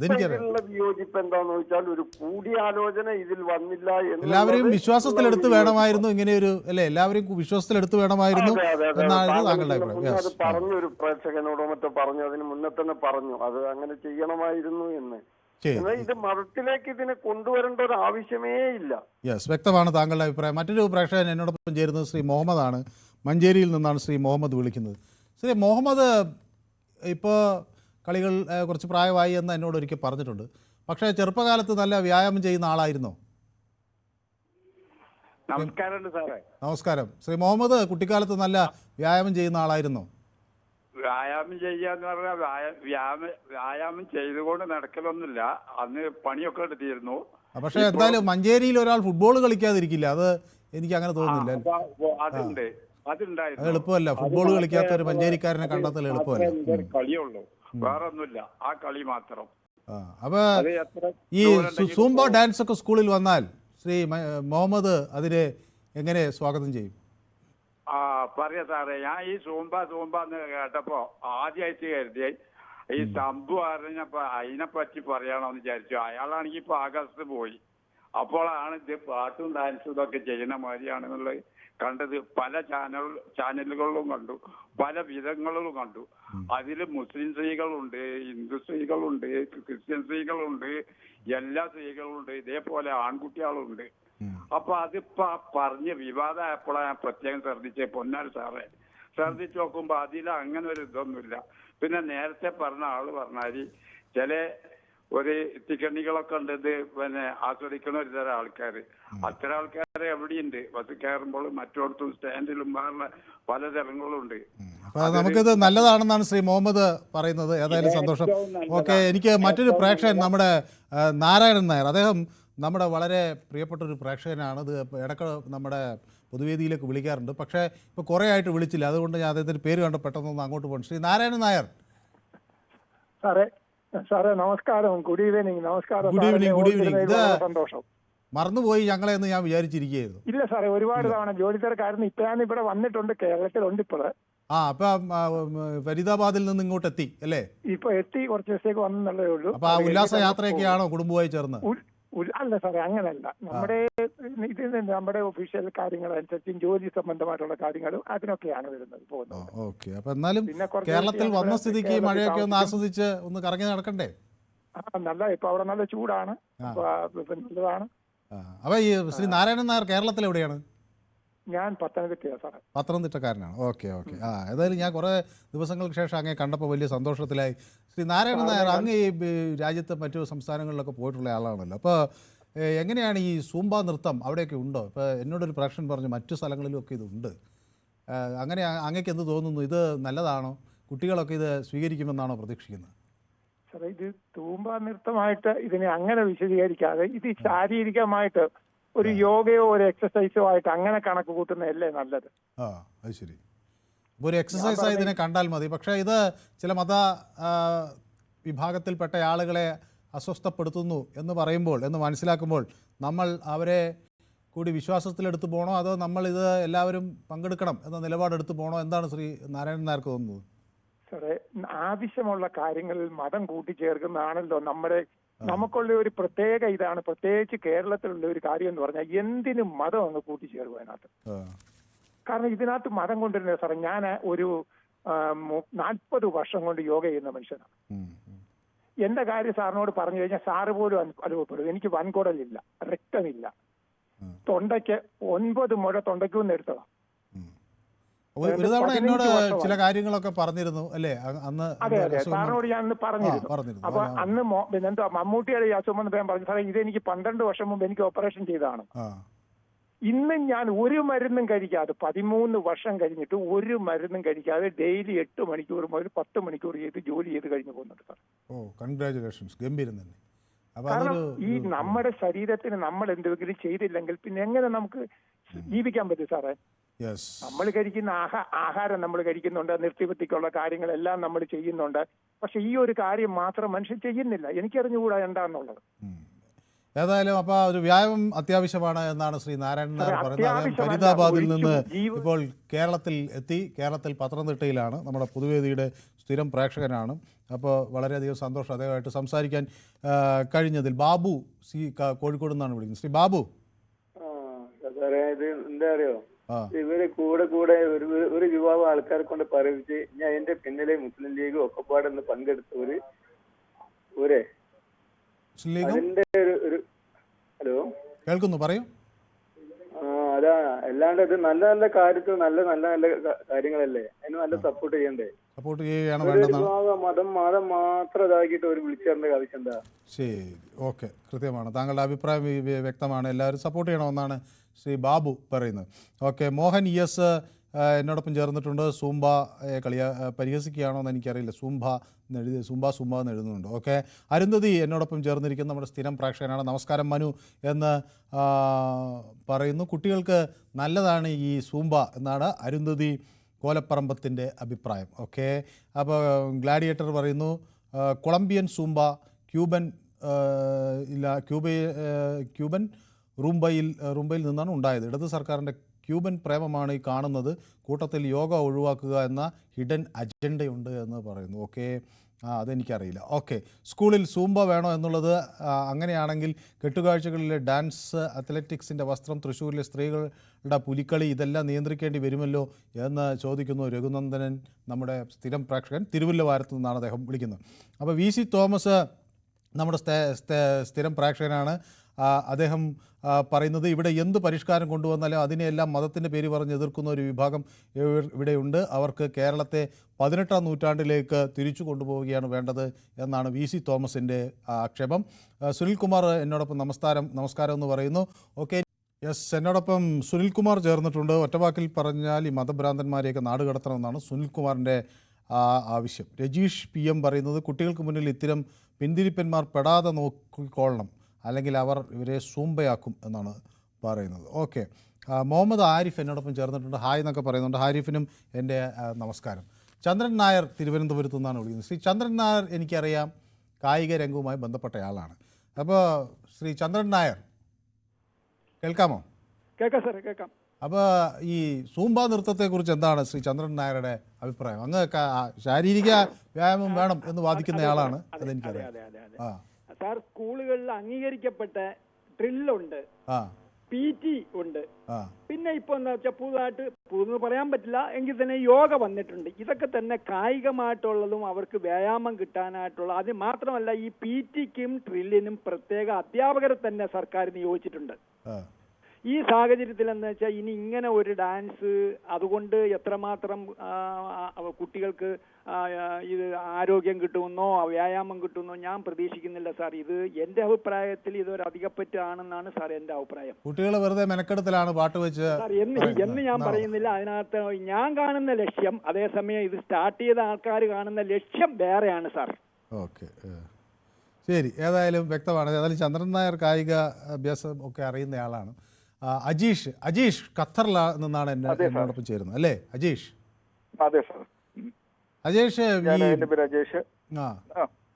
ഇതിലുള്ള വിയോജിപ്പ് എന്താന്ന് വെച്ചാൽ ഒരു കൂടിയാലോചന ഇതിൽ വന്നില്ല. എല്ലാവരെയും വിശ്വാസത്തിലെടുത്ത് വേണമായിരുന്നു ഇങ്ങനെയൊരു അല്ലെ, എല്ലാവരെയും വിശ്വാസത്തിലെടുത്ത് വേണമായിരുന്നു അത് പറഞ്ഞു. ഒരു പ്രേക്ഷകനോടോ മറ്റോ പറഞ്ഞു, അതിന് മുന്നേ തന്നെ പറഞ്ഞു അത് അങ്ങനെ ചെയ്യണമായിരുന്നു എന്ന്. എന്നാൽ ഇത് മതത്തിലേക്ക് ഇതിനെ കൊണ്ടുവരേണ്ട ഒരു ആവശ്യമേ ഇല്ല. വ്യക്തമാണ് താങ്കളുടെ അഭിപ്രായം. മറ്റൊരു പ്രേക്ഷകൻ എന്നോടൊപ്പം ചേരുന്നത് ശ്രീ മുഹമ്മദാണ്. മഞ്ചേരിയിൽ നിന്നാണ് ശ്രീ മുഹമ്മദ് വിളിക്കുന്നത്. ശ്രീ മുഹമ്മദ് ഇപ്പോൾ കളികൾ കുറച്ച് പ്രായമായി എന്ന് എന്നോട് ഒരിക്കൽ പറഞ്ഞിട്ടുണ്ട്. പക്ഷേ ചെറുപ്പകാലത്ത് നല്ല വ്യായാമം ചെയ്യുന്ന ആളായിരുന്നോ? നമസ്കാരം സാറേ. നമസ്കാരം. ശ്രീ മുഹമ്മദ് കുട്ടിക്കാലത്ത് നല്ല വ്യായാമം ചെയ്യുന്ന ആളായിരുന്നോ? വ്യായാമം ചെയ്യാന്ന് പറഞ്ഞാൽ വ്യായാമം ചെയ്തുകൊണ്ട് നടക്കലൊന്നുമില്ല. അന്ന് പണിയൊക്കെ എടുത്തിരുന്നു. പക്ഷെ എന്തായാലും മഞ്ചേരിയിൽ ഒരാൾ ഫുട്ബോൾ കളിക്കാതിരിക്കില്ല, അത് എനിക്ക് അങ്ങനെ തോന്നുന്നില്ല. അതുണ്ട്, അതുണ്ടായിരുന്നു. എളുപ്പമല്ല, ഫുട്ബോൾ കളിക്കാത്ത ഒരു മഞ്ചേരിക്കാരനെ കണ്ടെത്തൽ എളുപ്പമല്ല. കളിയുള്ളൂ, വേറെ ഒന്നുമില്ല, ആ കളി മാത്രം. അപ്പൊ ഈ സൂംബ ഡാൻസ് ഒക്കെ സ്കൂളിൽ വന്നാൽ ശ്രീ മുഹമ്മദ് അതിനെ എങ്ങനെ സ്വാഗതം ചെയ്യും? പറയാ സാറേ, ഞാൻ ഈ സൂംബ എന്ന് കേട്ടപ്പോ ആദ്യമായിട്ട് കരുതി ഈ തമ്പു അറിഞ്ഞപ്പോ അതിനെപ്പറ്റി പറയണമെന്ന് വിചാരിച്ചു. അയാളാണെങ്കിൽ ഇപ്പൊ ആകാശത്ത് പോയി. അപ്പോഴാണ് ഇത് പാട്ടും ഡാൻസും ഇതൊക്കെ ചെയ്യുന്ന മാതിരിയാണെന്നുള്ളത് കണ്ടത്. പല ചാനലുകളിലും കണ്ടു, പല വിധങ്ങളിലും കണ്ടു. അതിൽ മുസ്ലിം സ്ത്രീകളുണ്ട്, ഹിന്ദു സ്ത്രീകളുണ്ട്, ക്രിസ്ത്യൻ സ്ത്രീകളുണ്ട്, എല്ലാ സ്ത്രീകളുണ്ട്, ഇതേപോലെ ആൺകുട്ടികളുണ്ട്. അപ്പൊ അതിപ്പോ പറഞ്ഞ് വിവാദമായപ്പോഴാണ് ഞാൻ പ്രത്യേകം ശ്രദ്ധിച്ചേ. പൊന്നാൽ സാറേ, ശ്രദ്ധിച്ചു നോക്കുമ്പോ അതിൽ അങ്ങനെ ഒരു ഇതൊന്നുമില്ല. പിന്നെ നേരത്തെ പറഞ്ഞ ആള് പറഞ്ഞാല് ചില ഒരു തിക്കണ്ണികളൊക്കെ ഉണ്ട്, ഇത് പിന്നെ ആസ്വദിക്കുന്ന ഒരു തരം ആൾക്കാര്. അത്തരം ആൾക്കാരെ എവിടെയുണ്ട്, ബസ് കയറുമ്പോൾ മറ്റോടത്തും സ്റ്റാൻഡിലും വേറെ പലതരങ്ങളും ഉണ്ട്. നമുക്കിത് നല്ലതാണെന്നാണ് ശ്രീ മുഹമ്മദ് പറയുന്നത്. ഏതായാലും സന്തോഷം. ഓക്കെ, എനിക്ക് മറ്റൊരു പ്രേക്ഷകൻ നമ്മുടെ നാരായണൻ നായർ, അദ്ദേഹം നമ്മുടെ വളരെ പ്രിയപ്പെട്ട ഒരു പ്രേക്ഷകനാണ്. ഇത് ഇടയ്ക്ക് നമ്മുടെ പൊതുവേദിയിലേക്ക് വിളിക്കാറുണ്ട്. പക്ഷേ ഇപ്പോൾ കുറേ ആയിട്ട് വിളിച്ചില്ല, അതുകൊണ്ട് ഞാൻ അദ്ദേഹത്തിൻ്റെ പേര് കണ്ട് പെട്ടെന്നൊന്ന് അങ്ങോട്ട് പോകണം. ശ്രീ നാരായണൻ നായർ. സാറേ നമസ്കാരം. Good evening. നമസ്കാരം. Good evening. Good evening. ഇത് സന്തോഷം. മറന്നുപോയി ഞങ്ങളെ എന്ന് ഞാൻ വിചാരിച്ചിരിക്കുകയായിരുന്നു. ഇല്ല സാറേ, ഒരുപാട് തവണ ജോലി തിരക്കായിരുന്നു. ഇപ്പൊ ഞാൻ ഇവിടെ വന്നിട്ടുണ്ട്, കേരളത്തിലുണ്ട് ഇപ്പോൾ. അപ്പൊ ഫരീദാബാദിൽ നിന്ന് ഇങ്ങോട്ട് എത്തി അല്ലേ? ഇപ്പൊ എത്തി, കുറച്ച് ദിവസത്തേക്ക് വന്നല്ലേ ഉള്ളൂ. അപ്പൊ ആ ഉല്ലാസ യാത്രയൊക്കെയാണോ കുടുംബമായി ചേർന്ന്? അല്ല സാറേ, അങ്ങനല്ല. നമ്മുടെ ഒഫീഷ്യൽ കാര്യങ്ങളനുസരിച്ചും ജോലി സംബന്ധമായിട്ടുള്ള കാര്യങ്ങളും അതിനൊക്കെയാണ് പോകുന്നത്. ഓക്കെ. അപ്പൊ എന്നാലും കേരളത്തിൽ വന്ന സ്ഥിതിക്ക് മഴയൊക്കെ ഒന്ന് ആസ്വദിച്ച് ഒന്ന് കറങ്ങി നടക്കണ്ടേ? നല്ല, ഇപ്പൊ അവിടെ നല്ല ചൂടാണ്, നല്ലതാണ്. അപ്പൊ ഈ ശ്രീ നാരായണൻ നായർ കേരളത്തിൽ എവിടെയാണ്? ഞാൻ പത്തനംതിട്ടയാണ് സാറേ. പത്തനംതിട്ടക്കാരനാണ്. ഓക്കെ. ഏതായാലും ഞാൻ കുറേ ദിവസങ്ങൾക്ക് ശേഷം അങ്ങേ കണ്ടപ്പോൾ വലിയ സന്തോഷത്തിലായി. ശ്രീ നാരായണൻ നായർ, അങ്ങ് ഈ രാജ്യത്തെ മറ്റു സംസ്ഥാനങ്ങളിലൊക്കെ പോയിട്ടുള്ള ആളാണല്ലോ. അപ്പോൾ എങ്ങനെയാണ് ഈ സൂംബ നൃത്തം അവിടെയൊക്കെ ഉണ്ടോ? ഇപ്പോൾ എന്നോടൊരു പ്രേക്ഷകൻ പറഞ്ഞു മറ്റു സ്ഥലങ്ങളിലുമൊക്കെ ഇതുണ്ട്. അങ്ങനെ അങ്ങേക്ക് എന്ത് തോന്നുന്നു? ഇത് നല്ലതാണോ? കുട്ടികളൊക്കെ ഇത് സ്വീകരിക്കുമെന്നാണോ പ്രതീക്ഷിക്കുന്നത്? സാറേ, ഇത് സൂംബ നൃത്തമായിട്ട് ഇതിനെ അങ്ങനെ വിശദീകരിക്കാതെ ഇത് ശാരീരികമായിട്ട് ഒരു യോഗയോ ഒരു എക്സസൈസോ ആയിട്ട് അങ്ങനെ കണക്ക് കൂട്ടുന്നതല്ലേ നല്ലത്. അത് ശരി. ഒരു എക്സസൈസായി ഇതിനെ കണ്ടാൽ മതി. പക്ഷേ ഇത് ചില മത വിഭാഗത്തിൽപ്പെട്ട ആളുകളെ അസ്വസ്ഥപ്പെടുത്തുന്നു എന്ന് പറയുമ്പോൾ, എന്ന് മനസ്സിലാക്കുമ്പോൾ നമ്മൾ അവരെ കൂടി വിശ്വാസത്തിലെടുത്ത് പോകണോ, അതോ നമ്മൾ ഇത് എല്ലാവരും പങ്കെടുക്കണം എന്ന നിലപാടെടുത്ത് പോകണോ? എന്താണ് ശ്രീ നാരായണൻ നായർക്ക് തോന്നുന്നത്? സാറേ, ആവശ്യമുള്ള കാര്യങ്ങളിൽ മതം കൂട്ടിച്ചേർക്കുന്നതാണല്ലോ നമുക്കുള്ള ഒരു പ്രത്യേക ഇതാണ്. പ്രത്യേകിച്ച് കേരളത്തിലുള്ള ഒരു കാര്യം എന്ന് പറഞ്ഞാൽ എന്തിനും മതം അങ്ങ് കൂട്ടിച്ചേർക്കും അതിനകത്ത്. കാരണം ഇതിനകത്ത് മതം കൊണ്ടുവരുന്നത് സാറേ, ഞാൻ ഒരു 40 വർഷം കൊണ്ട് യോഗ ചെയ്യുന്ന മനുഷ്യനാണ്. എന്റെ കാര്യം സാറിനോട് പറഞ്ഞു കഴിഞ്ഞാൽ സാറ് പോലും അനുഭവപ്പെടും. എനിക്ക് വൻകുടലില്ല, രക്തമില്ല, തൊണ്ടയ്ക്ക് 9 മുഴ തൊണ്ടയ്ക്ക് നിന്ന് എടുത്തതാണ്. ഒരു തവണ എന്നോട് ചില കാര്യങ്ങളൊക്കെ പറഞ്ഞിരുന്നു അല്ലേ? അന്ന് അതെ സാറിനോട് ഞാൻ അന്ന് പറഞ്ഞിരുന്നു. അപ്പൊ അന്ന് എന്താ മമ്മൂട്ടിയുടെ ഈ അസുഖം ഞാൻ പറഞ്ഞു സാറേ, ഇതെനിക്ക് 12 വർഷം മുമ്പ് എനിക്ക് ഓപ്പറേഷൻ ചെയ്തതാണ്. ഇന്നും ഞാൻ ഒരു മരുന്നും കഴിക്കാതെ 13 വർഷം കഴിഞ്ഞിട്ട് ഒരു മരുന്നും കഴിക്കാതെ ഡെയിലി 8 മണിക്കൂർ മുതൽ 10 മണിക്കൂർ ചെയ്ത് ജോലി ചെയ്ത് കഴിഞ്ഞു പോകുന്നുണ്ട് സാർ. ഓ കൺഗ്രാറ്റുലേഷൻസ്, ഗംഭീരം തന്നെ. കാരണം ഈ നമ്മുടെ ശരീരത്തിന് നമ്മൾ എന്തെങ്കിലും ചെയ്തില്ലെങ്കിൽ പിന്നെ എങ്ങനെ നമുക്ക് ജീവിക്കാൻ പറ്റും സാറേ? നമ്മൾ കഴിക്കുന്ന ആഹാരം നമ്മൾ കഴിക്കുന്നുണ്ട്, നിർത്തിവൃത്തിക്കുള്ള കാര്യങ്ങളെല്ലാം നമ്മൾ ചെയ്യുന്നുണ്ട്. പക്ഷെ ഈ ഒരു കാര്യം മാത്രം മനുഷ്യൻ ചെയ്യുന്നില്ല. എനിക്കറിഞ്ഞുകൂടാ എന്താന്നുള്ളത്. ഏതായാലും അപ്പോൾ ഒരു വ്യായാമം അത്യാവശ്യമാണ് എന്നാണ് ശ്രീ നാരായണൻ നായർ പറയുന്നത്. അദ്ദേഹം ഫരീദാബാദിൽ നിന്ന് ഇപ്പോൾ കേരളത്തിൽ എത്തി. കേരളത്തിൽ പത്തനംതിട്ടയിലാണ്, നമ്മുടെ പൊതുവേദിയുടെ സ്ഥിരം പ്രേക്ഷകനാണ്. അപ്പോൾ വളരെയധികം സന്തോഷം അദ്ദേഹമായിട്ട് സംസാരിക്കാൻ കഴിഞ്ഞതിൽ. ബാബു കോഴിക്കോട് നിന്നാണ് വിളിക്കുന്നത്. ശ്രീ ബാബു, ഇത് എന്താ അറിയോ, ഇവര് കൂടെ ഒരു യുവാവ് ആൾക്കാരെ കൊണ്ട് പറയിച്ച് ഞാൻ എന്റെ പിന്നിലെ മുസ്ലിം ലീഗ് ഒക്കെപ്പാടെന്ന് പങ്കെടുത്തവര് അതിന്റെ ഒരു ഹലോ കേൾക്കുന്നു, പറയൂ. അതാ അല്ലാണ്ട് ഇത് നല്ല നല്ല കാര്യത്തിൽ നല്ല കാര്യങ്ങളല്ലേ, അതിന് നല്ല സപ്പോർട്ട് ചെയ്യണ്ടേ? സപ്പോർട്ട് ചെയ്യണം. മതം മാത്രം ഇതാക്കിയിട്ട് ഒരു വിളിച്ചേരേണ്ട ആവശ്യം എന്താ? ശരി, ഓക്കെ, കൃത്യമാണ്. താങ്കളുടെ അഭിപ്രായം വ്യക്തമാണ്. എല്ലാവരും സപ്പോർട്ട് ചെയ്യണമെന്നാണ് ശ്രീ ബാബു പറയുന്നത്. ഓക്കെ, മോഹൻ ES എന്നോടൊപ്പം ചേർന്നിട്ടുണ്ട്. സൂംബ പരിഹസിക്കുകയാണോ എന്ന് എനിക്കറിയില്ല. സൂംബ എന്ന് എഴുതുന്നുണ്ട്. ഓക്കെ, അരുന്ധതി എന്നോടൊപ്പം ചേർന്നിരിക്കുന്ന നമ്മുടെ സ്ഥിരം പ്രേക്ഷകനാണ്. നമസ്കാരം മനു എന്ന് പറയുന്നു. കുട്ടികൾക്ക് നല്ലതാണ് ഈ സൂംബ എന്നാണ് അരുന്ധതി കോലപ്പറമ്പത്തിൻ്റെ അഭിപ്രായം. ഓക്കെ, അപ്പോൾ ഗ്ലാഡിയേറ്റർ പറയുന്നു കൊളംബിയൻ സൂംബ ക്യൂബൻ റൂംബയിൽ നിന്നാണ് ഉണ്ടായത്. ഇടത് സർക്കാരിൻ്റെ ക്യൂബൻ പ്രേമമാണ് ഈ കാണുന്നത്. കൂട്ടത്തിൽ യോഗ ഒഴിവാക്കുക എന്ന ഹിഡൻ അജണ്ടയുണ്ട് എന്ന് പറയുന്നു. ഓക്കെ, അതെനിക്കറിയില്ല. ഓക്കെ, സ്കൂളിൽ സൂംബ വേണോ എന്നുള്ളത് അങ്ങനെയാണെങ്കിൽ കെട്ടുകാഴ്ചകളിലെ ഡാൻസ്, അത്ലറ്റിക്സിൻ്റെ വസ്ത്രം, തൃശ്ശൂരിലെ സ്ത്രീകളുടെ പുലിക്കളി ഇതെല്ലാം നിയന്ത്രിക്കേണ്ടി വരുമല്ലോ എന്ന് ചോദിക്കുന്നു രഘുനന്ദനൻ, നമ്മുടെ സ്ഥിരം പ്രേക്ഷകൻ. തിരുവല്ലവാരത്ത് നിന്നാണ് അദ്ദേഹം വിളിക്കുന്നത്. അപ്പോൾ VC തോമസ് നമ്മുടെ സ്ഥിരം പ്രേക്ഷകനാണ്. അദ്ദേഹം പറയുന്നത് ഇവിടെ എന്ത് പരിഷ്കാരം കൊണ്ടുവന്നാലും അതിനെയെല്ലാം മതത്തിൻ്റെ പേര് പറഞ്ഞ് എതിർക്കുന്ന ഒരു വിഭാഗം ഇവിടെയുണ്ട്. അവർക്ക് കേരളത്തെ 18-ാം നൂറ്റാണ്ടിലേക്ക് തിരിച്ചു കൊണ്ടുപോവുകയാണ് വേണ്ടത് എന്നാണ് VC തോമസിൻ്റെ ആക്ഷേപം. സുനിൽകുമാർ എന്നോടൊപ്പം നമസ്കാരം എന്ന് പറയുന്നു. ഓക്കെ, യെസ്, എന്നോടൊപ്പം സുനിൽകുമാർ ചേർന്നിട്ടുണ്ട്. ഒറ്റവാക്കിൽ പറഞ്ഞാൽ ഈ മതഭ്രാന്തന്മാരെയൊക്കെ നാട് കടത്തണമെന്നാണ് സുനിൽകുമാറിൻ്റെ ആവശ്യം. രജീഷ് PM പറയുന്നത് കുട്ടികൾക്ക് മുന്നിൽ ഇത്തരം പിന്തിരിപ്പന്മാർ പെടാതെ നോക്കിക്കൊള്ളണം, അല്ലെങ്കിൽ അവർ ഇവരെ സൂംബയാക്കും എന്നാണ് പറയുന്നത്. ഓക്കെ, മുഹമ്മദ് ആരിഫ് എന്നോടൊപ്പം ചേർന്നിട്ടുണ്ട്. ഹായ് എന്നൊക്കെ പറയുന്നുണ്ട്. ഹാരിഫിനും എൻ്റെ നമസ്കാരം. ചന്ദ്രൻ നായർ തിരുവനന്തപുരത്തു നിന്നാണ് വിളിക്കുന്നത്. ശ്രീ ചന്ദ്രൻ നായർ എനിക്കറിയാം കായിക രംഗവുമായി ബന്ധപ്പെട്ടയാളാണ്. അപ്പോൾ ശ്രീ ചന്ദ്രൻ നായർ കേൾക്കാമോ? കേൾക്കാം സാർ, കേൾക്കാം. അപ്പോൾ ഈ സൂംബ നൃത്തത്തെക്കുറിച്ച് എന്താണ് ശ്രീ ചന്ദ്രൻ നായരുടെ അഭിപ്രായം? അങ്ങ് ശാരീരിക വ്യായാമം വേണം എന്ന് വാദിക്കുന്നയാളാണ്, അതെനിക്കറിയാം. സാർ, സ്കൂളുകളിൽ അംഗീകരിക്കപ്പെട്ട ഡ്രില്ലുണ്ട്, PT ഉണ്ട്, പിന്നെ ഇപ്പൊ എന്താ വെച്ചാൽ പുതുതായിട്ട് പറയാൻ പറ്റില്ല എങ്കിൽ തന്നെ യോഗ വന്നിട്ടുണ്ട്. ഇതൊക്കെ തന്നെ കായികമായിട്ടുള്ളതും അവർക്ക് വ്യായാമം കിട്ടാനായിട്ടുള്ള. അത് മാത്രമല്ല ഈ PTക്കും ഡ്രില്ലിനും പ്രത്യേക അധ്യാപകരെ തന്നെ സർക്കാർ നിയോഗിച്ചിട്ടുണ്ട്. ഈ സാഹചര്യത്തിൽ എന്താ വെച്ചാൽ ഇനി ഇങ്ങനെ ഒരു ഡാൻസ് അതുകൊണ്ട് എത്രമാത്രം കുട്ടികൾക്ക് ഇത് ആരോഗ്യം കിട്ടുമെന്നോ വ്യായാമം കിട്ടുമെന്നോ ഞാൻ പ്രതീക്ഷിക്കുന്നില്ല സാർ. ഇത് എൻ്റെ അഭിപ്രായത്തിൽ ഇതൊരു അധികപ്പറ്റാണെന്നാണ് സാർ എൻ്റെ അഭിപ്രായം. കുട്ടികൾ വെറുതെ മെനക്കെടുത്തലാണ് പാട്ട് വെച്ച് സാർ എന്ന് ഞാൻ പറയുന്നില്ല. അതിനകത്ത് ഞാൻ കാണുന്ന ലക്ഷ്യം, അതേസമയം ഇത് സ്റ്റാർട്ട് ചെയ്ത ആൾക്കാർ കാണുന്ന ലക്ഷ്യം വേറെയാണ് സാർ. ഓക്കെ, ശരി, ഏതായാലും വ്യക്തമാണ്. ഏതായാലും ചന്ദ്രൻ നായർ കായിക അഭ്യാസം ഒക്കെ അറിയുന്നയാളാണ്. അജീഷ് ഖത്തറിൽ നിന്നാണ് എന്നോടൊപ്പം ചേരുന്നത് അല്ലേ? അജീഷ്, അതെ സാർ.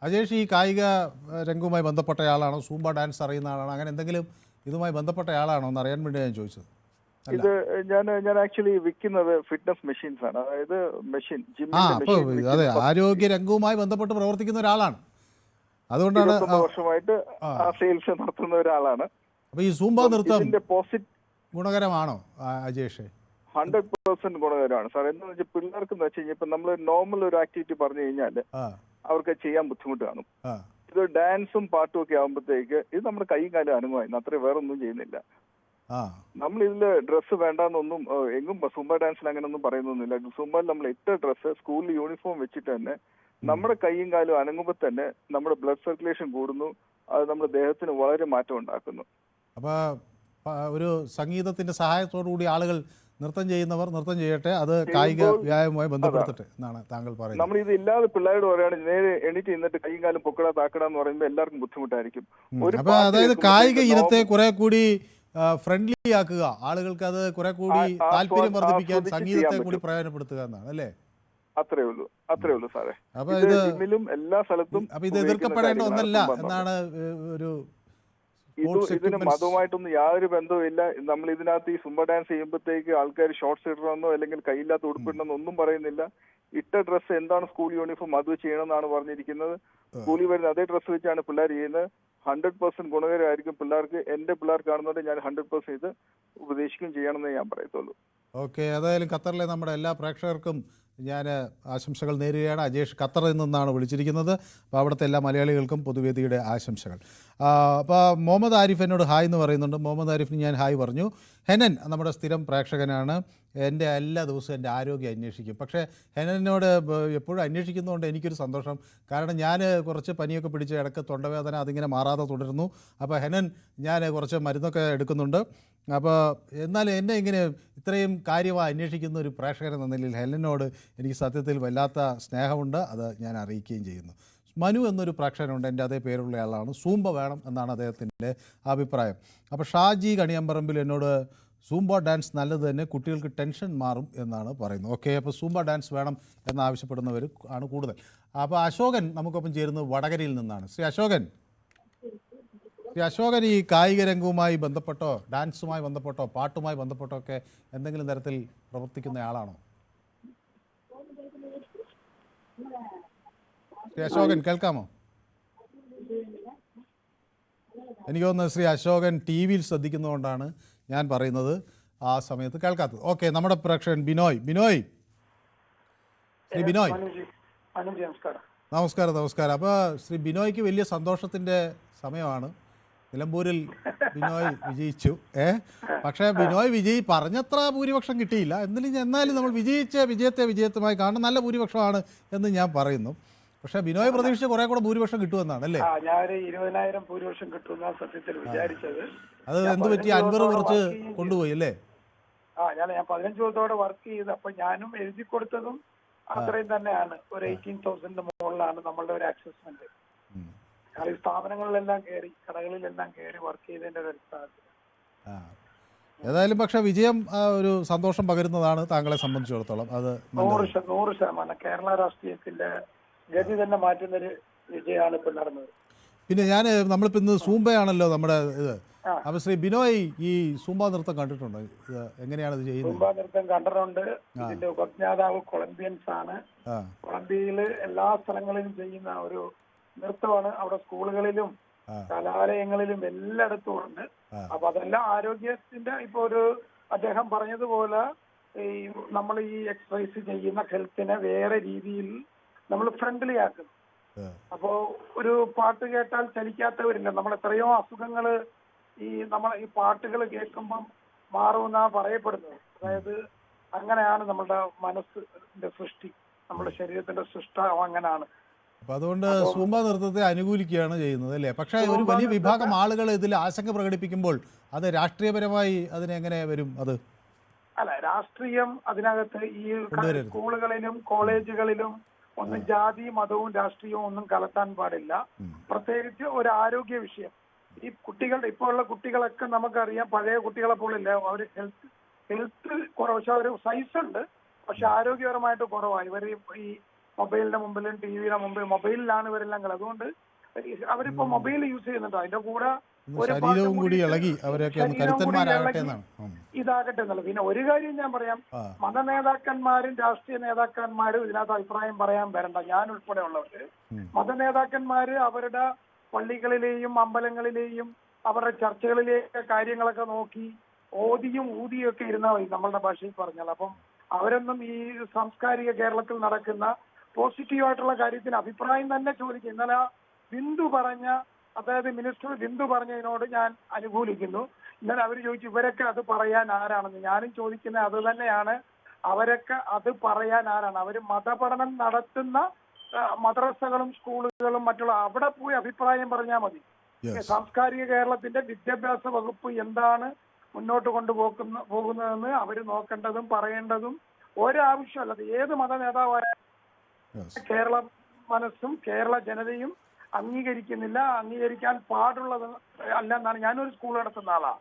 അജേഷ് ഈ കായിക രംഗവുമായി ബന്ധപ്പെട്ടയാളാണോ? സൂംബ ഡാൻസ് അറിയുന്ന ആളാണോ? അങ്ങനെ എന്തെങ്കിലും ഇതുമായി ബന്ധപ്പെട്ടയാളാണോ എന്ന് അറിയാൻ വേണ്ടി ഞാൻ ചോദിച്ചത്. ഇത് ഞാൻ ആക്ച്വലി വിൽക്കുന്നത് ഫിറ്റ്നസ് മെഷീൻസ് ആണ്. അതായത് മെഷീൻ, അതെ, ആരോഗ്യ രംഗവുമായി ബന്ധപ്പെട്ട് പ്രവർത്തിക്കുന്ന ഒരാളാണ്. അതുകൊണ്ടാണ് 20 വർഷമായിട്ട് സെയിൽസ് നടത്തുന്ന ഒരാളാണ്. അപ്പൊ ഈ സൂംബ നൃത്തം ഗുണകരമാണോ അജേഷ്? 100% ഗുണകരമാണ് സാർ. എന്താണെന്ന് വെച്ചാൽ പിള്ളേർക്ക് എന്ന് വെച്ച് കഴിഞ്ഞാൽ ഇപ്പൊ നമ്മൾ നോർമൽ ഒരു ആക്ടിവിറ്റി പറഞ്ഞു കഴിഞ്ഞാൽ അവർക്ക് ചെയ്യാൻ ബുദ്ധിമുട്ട് കാണും. ഇത് ഡാൻസും പാട്ടും ഒക്കെ ആകുമ്പോഴത്തേക്ക് ഇത് നമ്മുടെ കൈയും കാലും അനങ്ങുമായിരുന്നു, അത്ര വേറെ ഒന്നും ചെയ്യുന്നില്ല. നമ്മൾ ഇതില് ഡ്രസ്സ് വേണ്ടെന്നൊന്നും എങ്ങും സൂംബ ഡാൻസിൽ അങ്ങനെ ഒന്നും പറയുന്നൊന്നുമില്ല. സൂംബയിൽ നമ്മൾ ഇട്ട ഡ്രസ്സ് സ്കൂളിൽ യൂണിഫോം വെച്ചിട്ട് തന്നെ നമ്മുടെ കൈയും കാലും അനങ്ങുമ്പോൾ തന്നെ നമ്മുടെ ബ്ലഡ് സർക്കുലേഷൻ കൂടുന്നു. അത് നമ്മുടെ ദേഹത്തിന് വളരെ മാറ്റം ഉണ്ടാക്കുന്നു. അപ്പോൾ ഒരു സംഗീതത്തിൻ്റെ സഹായത്തോടു കൂടി ആളുകൾ നൃത്തം ചെയ്യുന്നവർ നൃത്തം ചെയ്യട്ടെ, അത് കായിക വ്യായാമവുമായി ബന്ധപ്പെടുത്തട്ടെ എന്നാണ് താങ്കൾ പറയുന്നത്. നമ്മൾ ഇത് ഇല്ലാതെ പിള്ളേരോട് പറയുകയാണ് നേരെ എണീറ്റ് നിന്നിട്ട് കൈയും കാലും പൊക്കടാ താക്കടാന്ന് പറയുമ്പോൾ എല്ലാവർക്കും ബുദ്ധിമുട്ടായിരിക്കും. അപ്പൊ അതായത് കായിക ഇനത്തെ കുറെ കൂടി ഫ്രണ്ട്ലി ആക്കുക, ആളുകൾക്ക് അത് കുറെ കൂടി താല്പര്യം വർദ്ധിപ്പിക്കാൻ സംഗീതത്തെ കൂടി പ്രയോജനപ്പെടുത്തുക എന്നാണ് അല്ലേ? അത്രേ ഉള്ളൂ സാറേ. അപ്പൊ ഇത് എല്ലാ സ്ഥലത്തും അപ്പൊ ഇത് എതിർക്കപ്പെടേണ്ട ഒന്നല്ല എന്നാണ് ഒരു ഇതിന് മതവുമായിട്ടൊന്നും യാതൊരു ബന്ധവുമില്ല. നമ്മൾ ഇതിനകത്ത് ഈ സുംബ ഡാൻസ് ചെയ്യുമ്പോഴത്തേക്ക് ആൾക്കാർ ഷോർട്ട്സ് ഇടണമെന്നോ അല്ലെങ്കിൽ കയ്യില്ലാത്ത ഉടുപ്പിടണമെന്നോ ഒന്നും പറയുന്നില്ല. ഇട്ട ഡ്രസ്സ് എന്താണ് സ്കൂൾ യൂണിഫോം അത് ചെയ്യണമെന്നാണ് പറഞ്ഞിരിക്കുന്നത്. സ്കൂളിൽ വരുന്ന അതേ ഡ്രസ്സ് വെച്ചാണ് പിള്ളേർ ചെയ്യുന്നത്. 100% ഗുണകരമായിരിക്കും പിള്ളേർക്ക്. എന്റെ പിള്ളേർ കാണുന്നതുകൊണ്ട് ഞാൻ 100% ഇത് ഉപദേശിക്കുകയും ചെയ്യണമെന്നേ ഞാൻ പറയത്തുള്ളൂ. ഓക്കെ, ഏതായാലും ഖത്തറിലെ നമ്മുടെ എല്ലാ പ്രേക്ഷകർക്കും ഞാൻ ആശംസകൾ നേരുകയാണ്. അജേഷ് ഖത്തറിൽ നിന്നാണ് വിളിച്ചിരിക്കുന്നത്. അപ്പോൾ അവിടുത്തെ എല്ലാ മലയാളികൾക്കും പൊതുവേദിയുടെ ആശംസകൾ. അപ്പോൾ മുഹമ്മദ് ആരിഫ് എന്നോട് ഹായ് എന്ന് പറയുന്നുണ്ട്. മുഹമ്മദ് ആരിഫിന് ഞാൻ ഹായ് പറഞ്ഞു. ഹെനൻ നമ്മുടെ സ്ഥിരം പ്രേക്ഷകനാണ്. എൻ്റെ എല്ലാ ദിവസവും എൻ്റെ ആരോഗ്യം അന്വേഷിക്കും. പക്ഷേ ഹെനനോട് എപ്പോഴും അന്വേഷിക്കുന്നതുകൊണ്ട് എനിക്കൊരു സന്തോഷം. കാരണം ഞാൻ കുറച്ച് പനിയൊക്കെ പിടിച്ച് ഇടയ്ക്ക് തൊണ്ടവേദന അതിങ്ങനെ മാറാതെ തുടരുന്നു. അപ്പോൾ ഹെനൻ ഞാൻ കുറച്ച് മരുന്നൊക്കെ എടുക്കുന്നുണ്ട്. അപ്പോൾ എന്നാലും എന്നെ ഇങ്ങനെ ഇത്രയും കാര്യമായി അന്വേഷിക്കുന്ന ഒരു പ്രേക്ഷകൻ എന്ന നിലയിൽ ഹെലനോട് എനിക്ക് സത്യത്തിൽ വല്ലാത്ത സ്നേഹമുണ്ട്. അത് ഞാൻ അറിയിക്കുകയും ചെയ്യുന്നു. മനു എന്നൊരു പ്രേക്ഷകനുണ്ട്, എൻ്റെ അതേ പേരുള്ള ആളാണ്. സൂംബ വേണം എന്നാണ് അദ്ദേഹത്തിൻ്റെ അഭിപ്രായം. അപ്പോൾ ഷാജി കണിയമ്പറമ്പിൽ എന്നോട് സൂംബ ഡാൻസ് നല്ലത് തന്നെ, കുട്ടികൾക്ക് ടെൻഷൻ മാറും എന്നാണ് പറയുന്നത്. ഓക്കെ, അപ്പോൾ സൂംബ ഡാൻസ് വേണം എന്നാവശ്യപ്പെടുന്നവർ ആണ് കൂടുതൽ. അപ്പോൾ അശോകൻ നമുക്കൊപ്പം ചേരുന്നത് വടകരയിൽ നിന്നാണ്. ശ്രീ അശോകൻ ഈ കായിക രംഗവുമായി ബന്ധപ്പെട്ടോ ഡാൻസുമായി ബന്ധപ്പെട്ടോ പാട്ടുമായി ബന്ധപ്പെട്ടോ ഒക്കെ എന്തെങ്കിലും തരത്തിൽ പ്രവർത്തിക്കുന്ന ആളാണോ? ശ്രീ അശോകൻ കേൾക്കാമോ? എനിക്ക് തോന്നുന്നത് ശ്രീ അശോകൻ ടി വിയിൽ ശ്രദ്ധിക്കുന്നതുകൊണ്ടാണ് ഞാൻ പറയുന്നത് ആ സമയത്ത് കേൾക്കാത്തത്. ഓക്കെ, നമ്മുടെ പ്രേക്ഷകൻ ബിനോയ്. ശ്രീ ബിനോയ് നമസ്കാരം. അപ്പോൾ ശ്രീ ബിനോയ്ക്ക് വലിയ സന്തോഷത്തിൻ്റെ സമയമാണ്. നിലമ്പൂരിൽ ബിനോയ് വിജയിച്ചു. പക്ഷേ ബിനോയ് പറഞ്ഞത്ര ഭൂരിപക്ഷം കിട്ടിയില്ല. എന്നാലും നമ്മൾ വിജയമായി കാണുന്ന നല്ല ഭൂരിപക്ഷമാണ് എന്ന് ഞാൻ പറയുന്നു. പക്ഷേ ബിനോയ് പ്രതീക്ഷിച്ച് കുറെ കൂടെ ഭൂരിപക്ഷം കിട്ടുമെന്നാണ് അല്ലേ? ഞാൻ 20,000 ഭൂരിപക്ഷം കിട്ടുമെന്നാണ് സത്യത്തിൽ വിചാരിച്ചത്. അത് എന്ത് പറ്റി? അൻവർ കുറച്ച് കൊണ്ടുപോയി അല്ലേ? ഞാൻ 15 ദിവസത്തോടെ വർക്ക് ചെയ്ത്. അപ്പൊ ഞാനും എഴുതി കൊടുത്തതും അത്രയും തന്നെയാണ്. ഒരു 18,000 മുകളിലാണ് നമ്മളുടെ ഒരു അസസ്മെന്റ്. സ്ഥാപനങ്ങളിലെല്ലാം കയറി, കടകളിലെല്ലാം കയറി വർക്ക് ചെയ്തതിന്റെ ഒരു അടിസ്ഥാനത്തിൽ. ഏതായാലും പക്ഷെ വിജയം ഒരു സന്തോഷം പകരുന്നതാണ് താങ്കളെ സംബന്ധിച്ചിടത്തോളം. അത് 100% കേരള രാഷ്ട്രീയത്തിന്റെ ഗതി തന്നെ മാറ്റുന്നൊരു വിജയമാണ് ഇപ്പൊ നടന്നത്. പിന്നെ നമ്മളിപ്പോ ഇന്ന് സൂംബയാണല്ലോ നമ്മുടെ ഇത്. അപ്പൊ ശ്രീ ബിനോയ് ഈ സൂംബ നൃത്തം കണ്ടിട്ടുണ്ടോ? എങ്ങനെയാണ് ഇത് ചെയ്യുന്നത്? സൂംബ നൃത്തം കണ്ടിട്ടുണ്ട്. ഇതിന്റെ ഉപജ്ഞാതാവ് കൊളംബിയൻസ് ആണ്. കൊളംബിയയില് എല്ലാ സ്ഥലങ്ങളിലും ചെയ്യുന്ന ഒരു നൃത്തമാണ്. അവിടെ സ്കൂളുകളിലും കലാലയങ്ങളിലും എല്ലായിടത്തും ഉണ്ട്. അപ്പൊ അതെല്ലാം ആരോഗ്യത്തിന്റെ ഇപ്പൊ ഒരു അദ്ദേഹം പറഞ്ഞതുപോലെ ഈ നമ്മൾ ഈ എക്സസൈസ് ചെയ്യുന്ന ഹെൽത്തിനെ വേറെ രീതിയിൽ നമ്മൾ ഫ്രണ്ട്ലി ആക്കുന്നു. അപ്പോ ഒരു പാട്ട് കേട്ടാൽ ചലിക്കാത്തവരില്ല. നമ്മൾ എത്രയോ അസുഖങ്ങള് ഈ പാട്ടുകൾ കേൾക്കുമ്പം മാറുമെന്നാണ് പറയപ്പെടുന്നത്. അതായത് അങ്ങനെയാണ് നമ്മളുടെ മനസ്സിന്റെ സൃഷ്ടി, നമ്മുടെ ശരീരത്തിന്റെ സൃഷ്ടാവ് അങ്ങനെയാണ്. അപ്പൊ അതുകൊണ്ട് സൂംബ നൃത്തത്തെ അനുകൂലിക്കുകയാണ് ചെയ്യുന്നത് അല്ലേ? പക്ഷേ ഒരു വലിയ വിഭാഗം ആളുകൾ ഇതിൽ ആശങ്ക പ്രകടിപ്പിക്കുമ്പോൾ അത് രാഷ്ട്രീയപരമായി അതിനെങ്ങനെ വരും? അത് അല്ല, രാഷ്ട്രീയം അതിനകത്ത് ഈ സ്കൂളുകളിലും കോളേജുകളിലും ഒന്നും ജാതി മതവും രാഷ്ട്രീയവും ഒന്നും കലർത്താൻ പാടില്ല. പ്രത്യേകിച്ച് ഒരു ആരോഗ്യ വിഷയം. ഈ കുട്ടികളുടെ ഇപ്പോൾ ഉള്ള കുട്ടികളൊക്കെ നമുക്കറിയാം, പഴയ കുട്ടികളെ പോലില്ല. അവർ ഹെൽത്ത് കുറവ്, പക്ഷെ ഒരു സൈസ് ഉണ്ട്, പക്ഷെ ആരോഗ്യപരമായിട്ട് കുറവാണ്. ഇവർ ഈ മൊബൈലിന്റെ മുമ്പിലും ടിവിയുടെ മുമ്പിൽ മൊബൈലിലാണ് ഇവരെല്ലാം കളി. അതുകൊണ്ട് അവരിപ്പോ മൊബൈൽ യൂസ് ചെയ്യുന്നുണ്ട്. അതിന്റെ കൂടെ ശരീരവും കൂടി ഇളകി അവരൊക്കെ ഇതാകട്ടെ എന്നുള്ളത്. പിന്നെ ഒരു കാര്യം ഞാൻ പറയാം, മത നേതാക്കന്മാരും രാഷ്ട്രീയ നേതാക്കന്മാരും ഇതിനകത്ത് അഭിപ്രായം പറയാൻ വരണ്ട. ഞാൻ ഉൾപ്പെടെ ഉള്ളവര് മത നേതാക്കന്മാര് അവരുടെ പള്ളികളിലെയും അമ്പലങ്ങളിലെയും അവരുടെ ചർച്ചകളിലെയൊക്കെ കാര്യങ്ങളൊക്കെ നോക്കി ഓതിയും ഊതിയും ഒക്കെ ഇരുന്നാൽ മതി, നമ്മളുടെ ഭാഷയിൽ പറഞ്ഞാൽ. അപ്പം അവരൊന്നും ഈ സാംസ്കാരിക കേരളത്തിൽ നടക്കുന്ന പോസിറ്റീവായിട്ടുള്ള കാര്യത്തിന് അഭിപ്രായം തന്നെ ചോദിക്കും. ഇന്നലെ ബിന്ദു പറഞ്ഞ, അതായത് മിനിസ്റ്റർ ബിന്ദു പറഞ്ഞതിനോട് ഞാൻ അനുകൂലിക്കുന്നു. ഇന്നലെ അവർ ചോദിച്ചു ഇവരൊക്കെ അത് പറയാൻ ആരാണെന്ന്. ഞാനും ചോദിക്കുന്നത് അത് തന്നെയാണ്. അവരൊക്കെ അത് പറയാൻ ആരാണ്? അവർ മതപഠനം നടത്തുന്ന മദ്രസകളും സ്കൂളുകളും മറ്റുള്ള അവിടെ പോയി അഭിപ്രായം പറഞ്ഞാൽ മതി. സാംസ്കാരിക കേരളത്തിന്റെ വിദ്യാഭ്യാസ വകുപ്പ് എന്താണ് മുന്നോട്ട് പോകുന്നതെന്ന് അവർ നോക്കേണ്ടതും പറയേണ്ടതും ഒരാവശ്യമല്ല. അത് ഏത് മത നേതാവായാലും കേരള മനസ്സും കേരള ജനതയും അംഗീകരിക്കുന്നില്ല, അംഗീകരിക്കാൻ പാടുള്ളത് അല്ല എന്നാണ്. ഞാനൊരു സ്കൂൾ നടത്തുന്ന ആളാണ്,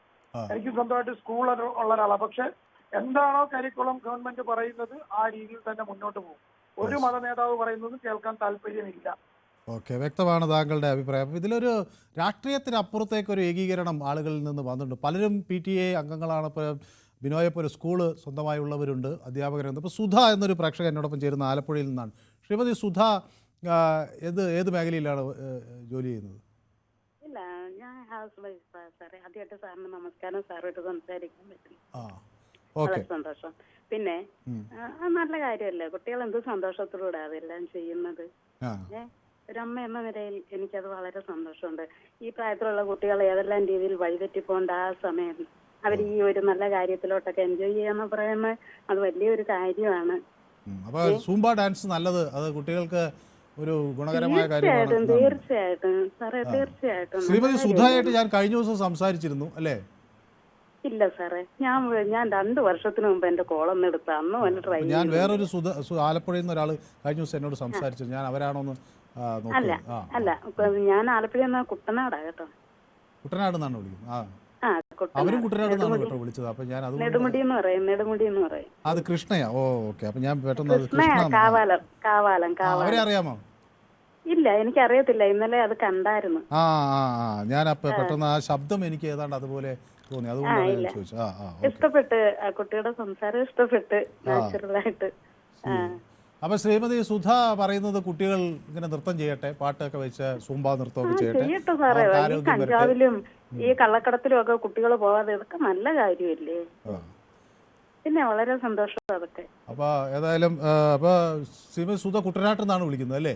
എനിക്ക് സ്വന്തമായിട്ട് സ്കൂൾ ഉള്ള ഒരാളാണ്. പക്ഷെ എന്താണോ കരിക്കുളം ഗവൺമെന്റ് പറയുന്നത് ആ രീതിയിൽ തന്നെ മുന്നോട്ട് പോകും. ഒരു മത നേതാവ് പറയുന്നതും കേൾക്കാൻ താല്പര്യമില്ല. ഓക്കെ, വ്യക്തമാണ് താങ്കളുടെ അഭിപ്രായം. അപ്പോൾ ഇതിലൊരു രാഷ്ട്രീയത്തിനപ്പുറത്തേക്കൊരു ഏകീകരണം ആളുകളിൽ നിന്ന് വന്നിട്ടുണ്ട്. പലരും PTA അംഗങ്ങളാണ്. ഇപ്പോൾ ബിനോയെപ്പോലെ സ്കൂള് സ്വന്തമായുള്ളവരുണ്ട്, അധ്യാപകരുണ്ട്. ഇപ്പോൾ സുധ എന്നൊരു പ്രേക്ഷകൻ എന്നോടൊപ്പം ചേരുന്ന ആലപ്പുഴയിൽ നിന്നാണ്. ശ്രീമതി സുധ ഏത് മേഖലയിലാണ് ജോലി ചെയ്യുന്നത്? ഇല്ല, ഞാൻ ഹൗസ് വൈഫാണ് സാറേ. ആദ്യമായിട്ട് സാറിന് നമസ്കാരം. സാറുമായിട്ട് സംസാരിക്കാൻ പറ്റില്ല, വളരെ സന്തോഷം. പിന്നെ നല്ല കാര്യമല്ലേ, കുട്ടികൾ എന്ത് സന്തോഷത്തോടെ അതെല്ലാം ചെയ്യുന്നത്. ഒരമ്മ എന്ന നിലയിൽ എനിക്കത് വളരെ സന്തോഷമുണ്ട്. ഈ പ്രായത്തിലുള്ള കുട്ടികൾ ഏതെല്ലാം രീതിയിൽ വഴിതെറ്റിപ്പോണ്ട ആ സമയം അവർ ഈ ഒരു നല്ല കാര്യത്തിലോട്ടൊക്കെ എൻജോയ് ചെയ്യാന്ന് പറയുന്നത് അത് വലിയൊരു കാര്യമാണ്. അപ്പോൾ സൂംബ ഡാൻസ് നല്ലത്, അത് കുട്ടികൾക്ക് ഒരു ഗുണകരമായ കാര്യമാണ്. തീർച്ചയായിട്ടും സാറേ, തീർച്ചയായിട്ടും. ശ്രീമതി സുധയായിട്ട് ഞാൻ കഴിഞ്ഞ ദിവസം സംസാരിച്ചിരുന്നു അല്ലേ? ഇല്ല സാറേ, ഞാൻ 2 വർഷത്തിന് മുമ്പ് എന്റെ കോളൊന്നും എടുത്ത അന്ന് ട്രൈ. ഞാൻ വേറൊരു ആലപ്പുഴയിൽ നിന്ന് ഒരാൾ കഴിഞ്ഞ ദിവസം എന്നോട് സംസാരിച്ചു. ഞാൻ അവരാണോന്ന് അല്ല, ഞാൻ ആലപ്പുഴ കുട്ടനാടാ കേട്ടോ. കുട്ടനാട് നിന്നാണ് വിളിക്കുന്നത്. അവരും കുട്ടനാട് നിന്നാണ് കേട്ടോ വിളിച്ചത്. അപ്പൊ ഞാൻ അത് നെടുമുടി എന്ന് പറയും. അത് കൃഷ്ണയാ? ഓക്കെ. അപ്പൊ ഞാൻ പെട്ടെന്ന് കാവാലം അവരെ അറിയാമോ? ഇല്ല, എനിക്ക് അറിയത്തില്ല. ഇന്നലെ അത് കണ്ടായിരുന്നു. ഞാൻ അപ്പൊ പെട്ടെന്ന് ആ ശബ്ദം എനിക്ക് ഏതാണ്ട് അതുപോലെ തോന്നി, അതുകൊണ്ടാണ് ഞാൻ ചോദിച്ചത്. ഇഷ്ടപ്പെട്ട്, കുട്ടിയുടെ സംസാരം ഇഷ്ടപ്പെട്ട്, നാച്ചുറലായിട്ട്. അപ്പൊ ശ്രീമതി സുധ പറയുന്നത് കുട്ടികൾ ഇങ്ങനെ നൃത്തം ചെയ്യട്ടെ, പാട്ടൊക്കെ വെച്ച് സൂംബ നൃത്തമൊക്കെ ചെയ്യട്ടെ സാറേ. ഈ കഞ്ചാവിലും ഈ കള്ളക്കടത്തിലും ഒക്കെ കുട്ടികൾ പോവാതെ, ഇതൊക്കെ നല്ല കാര്യമല്ലേ? പിന്നെ വളരെ സന്തോഷം അതൊക്കെ. അപ്പൊ ഏതായാലും അപ്പൊ ശ്രീമതി സുധ കുട്ടനാട്ടിൽ നിന്നാണ് വിളിക്കുന്നത് അല്ലേ?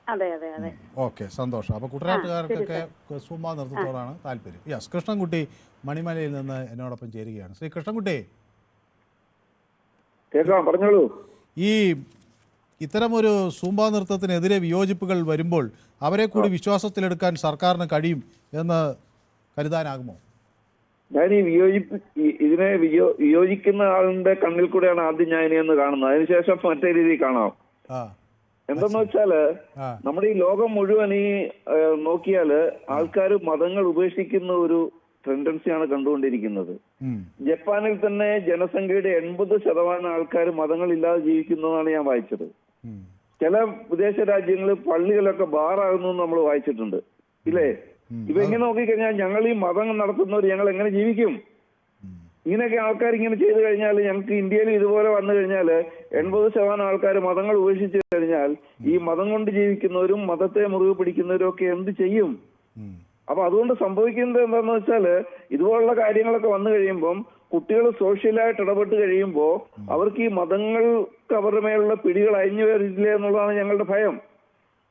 അതെ അതെ അതെ. ഓക്കെ, സന്തോഷം. അപ്പൊ കുട്ടനാട്ടുകാർക്കൊക്കെ സൂംബ നൃത്തത്തോടാണ് താല്പര്യം. യെസ്, കൃഷ്ണൻകുട്ടി മണിമലയിൽ നിന്ന് എന്നോടൊപ്പം ചേരുകയാണ്. ശ്രീ കൃഷ്ണൻകുട്ടി, പറഞ്ഞോളൂ. ഈ ഇത്തരമൊരു സൂംബ നൃത്തത്തിനെതിരെ വിയോജിപ്പുകൾ വരുമ്പോൾ അവരെ കൂടി വിശ്വാസത്തിലെടുക്കാൻ സർക്കാരിന് കഴിയും എന്ന് കരുതാനാകുമോ? ഞാൻ ഇതിനെ വിയോജിക്കുന്ന ആളിന്റെ കണ്ണിൽ കൂടെയാണ് ആദ്യം ഞാൻ ഇനിയെന്ന് കാണുന്നത്. അതിനുശേഷം മറ്റേ രീതിയിൽ കാണാം. എന്തെന്ന് വെച്ചാല് നമ്മുടെ ഈ ലോകം മുഴുവൻ ഈ നോക്കിയാല് ആൾക്കാർ മതങ്ങൾ ഉപേക്ഷിക്കുന്ന ഒരു ടെൻഡൻസിയാണ് കണ്ടുകൊണ്ടിരിക്കുന്നത്. ജപ്പാനിൽ തന്നെ ജനസംഖ്യയുടെ 80% ആൾക്കാർ മതങ്ങളില്ലാതെ ജീവിക്കുന്നതാണ് ഞാൻ വായിച്ചത്. ചില വിദേശ രാജ്യങ്ങളിൽ പള്ളികളൊക്കെ ബാറാകുന്നു നമ്മൾ വായിച്ചിട്ടുണ്ട്, ഇല്ലേ? ഇപ്പൊ ഇങ്ങനെ നോക്കിക്കഴിഞ്ഞാൽ ഞങ്ങൾ ഈ മതം നടത്തുന്നവർ ഞങ്ങൾ എങ്ങനെ ജീവിക്കും? ഇങ്ങനെയൊക്കെ ആൾക്കാർ ഇങ്ങനെ ചെയ്തു കഴിഞ്ഞാൽ ഞങ്ങൾക്ക് ഇന്ത്യയിൽ ഇതുപോലെ വന്നു കഴിഞ്ഞാൽ 80% ആൾക്കാർ മതങ്ങൾ ഉപേക്ഷിച്ചു കഴിഞ്ഞാൽ ഈ മതം കൊണ്ട് ജീവിക്കുന്നവരും മതത്തെ മുറുകെ പിടിക്കുന്നവരും ഒക്കെ എന്ത് ചെയ്യും? അപ്പൊ അതുകൊണ്ട് സംഭവിക്കുന്നത് എന്താണെന്ന് വെച്ചാല് ഇതുപോലുള്ള കാര്യങ്ങളൊക്കെ വന്നു കഴിയുമ്പം കുട്ടികൾ സോഷ്യലായിട്ട് ഇടപെട്ട് കഴിയുമ്പോൾ അവർക്ക് ഈ മതങ്ങൾക്ക് അവരുടെ മേലുള്ള പിടികൾ അയഞ്ഞു വരില്ല എന്നുള്ളതാണ് ഞങ്ങളുടെ ഭയം.